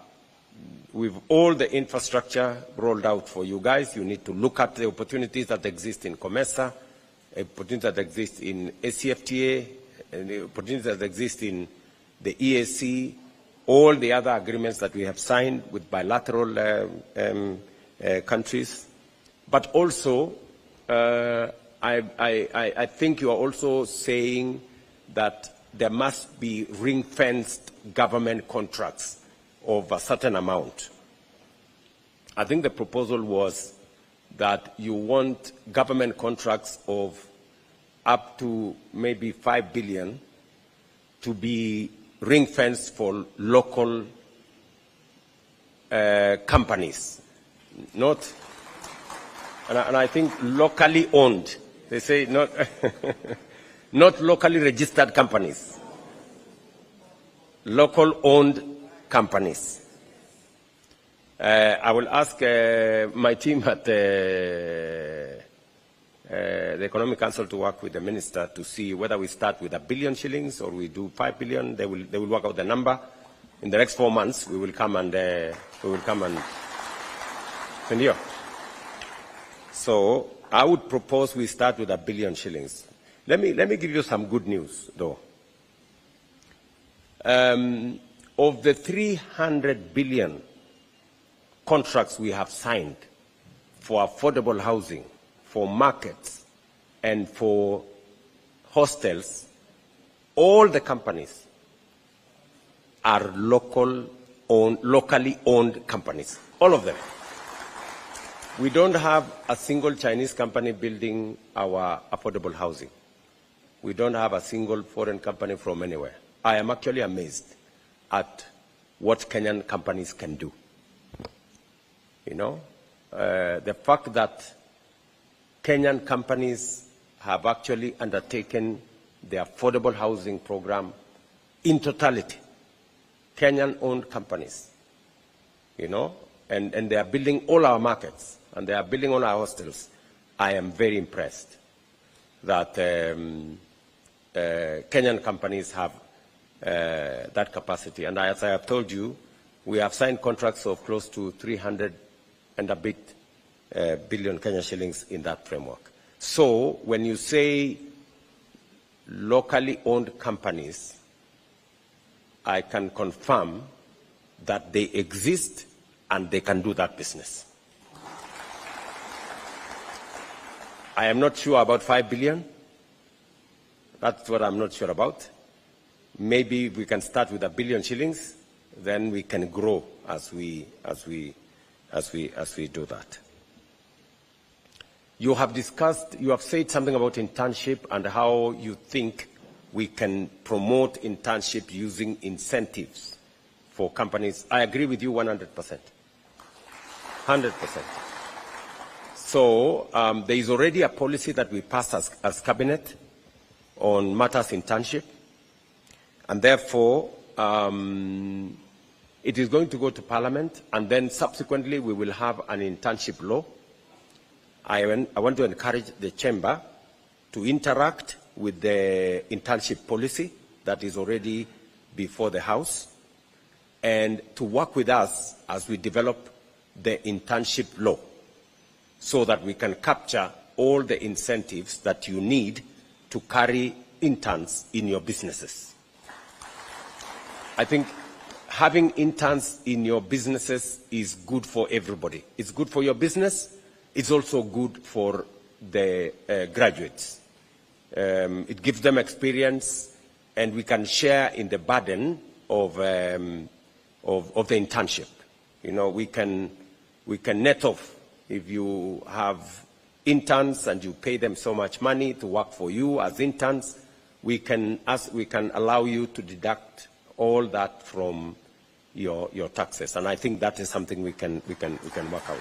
with all the infrastructure rolled out for you guys, you need to look at the opportunities that exist in COMESA, opportunities that exist in ACFTA, and the opportunities that exist in the EAC, all the other agreements that we have signed with bilateral countries. But also, I think you are also saying that there must be ring-fenced government contracts of a certain amount. I think the proposal was that you want government contracts of up to maybe 5 billion to be ring-fenced for local companies, not, and I think locally owned. They say not, not locally registered companies, local owned companies. I will ask my team at the Economic Council to work with the minister to see whether we start with 1 billion shillings or we do 5 billion. They will work out the number. In the next 4 months, we will come and Senor. So I would propose we start with 1 billion shillings. Let me give you some good news, though. of the 300 billion contracts we have signed for affordable housing, for markets, and for hostels, all the companies are locally owned companies, all of them. We don't have a single Chinese company building our affordable housing. We don't have a single foreign company from anywhere. I am actually amazed at what Kenyan companies can do. You know, the fact that Kenyan companies have actually undertaken the affordable housing program in totality, Kenyan-owned companies, you know, and they are building all our markets, and they are building all our hostels. I am very impressed that Kenyan companies have that capacity. And as I have told you, we have signed contracts of close to 300 and a bit billion Kenyan shillings in that framework. So when you say locally owned companies, I can confirm that they exist and they can do that business. I am not sure about 5 billion. That's what I'm not sure about. Maybe we can start with 1 billion shillings, then we can grow as we do that. You have discussed, you have said something about internship and how you think we can promote internship using incentives for companies. I agree with you 100%. 100%. So there is already a policy that we passed as cabinet on matters internship, and therefore it is going to go to Parliament, and then subsequently we will have an internship law. I want to encourage the Chamber to interact with the internship policy that is already before the House, and to work with us as we develop the internship law, so that we can capture all the incentives that you need to carry interns in your businesses. I think having interns in your businesses is good for everybody. It's good for your business. It's also good for the graduates. It gives them experience, and we can share in the burden of the internship. You know, we can net off. If you have interns and you pay them so much money to work for you as interns, we can allow you to deduct all that from your taxes. And I think that is something we can work out.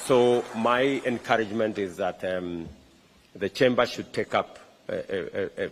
So my encouragement is that the Chamber should take up a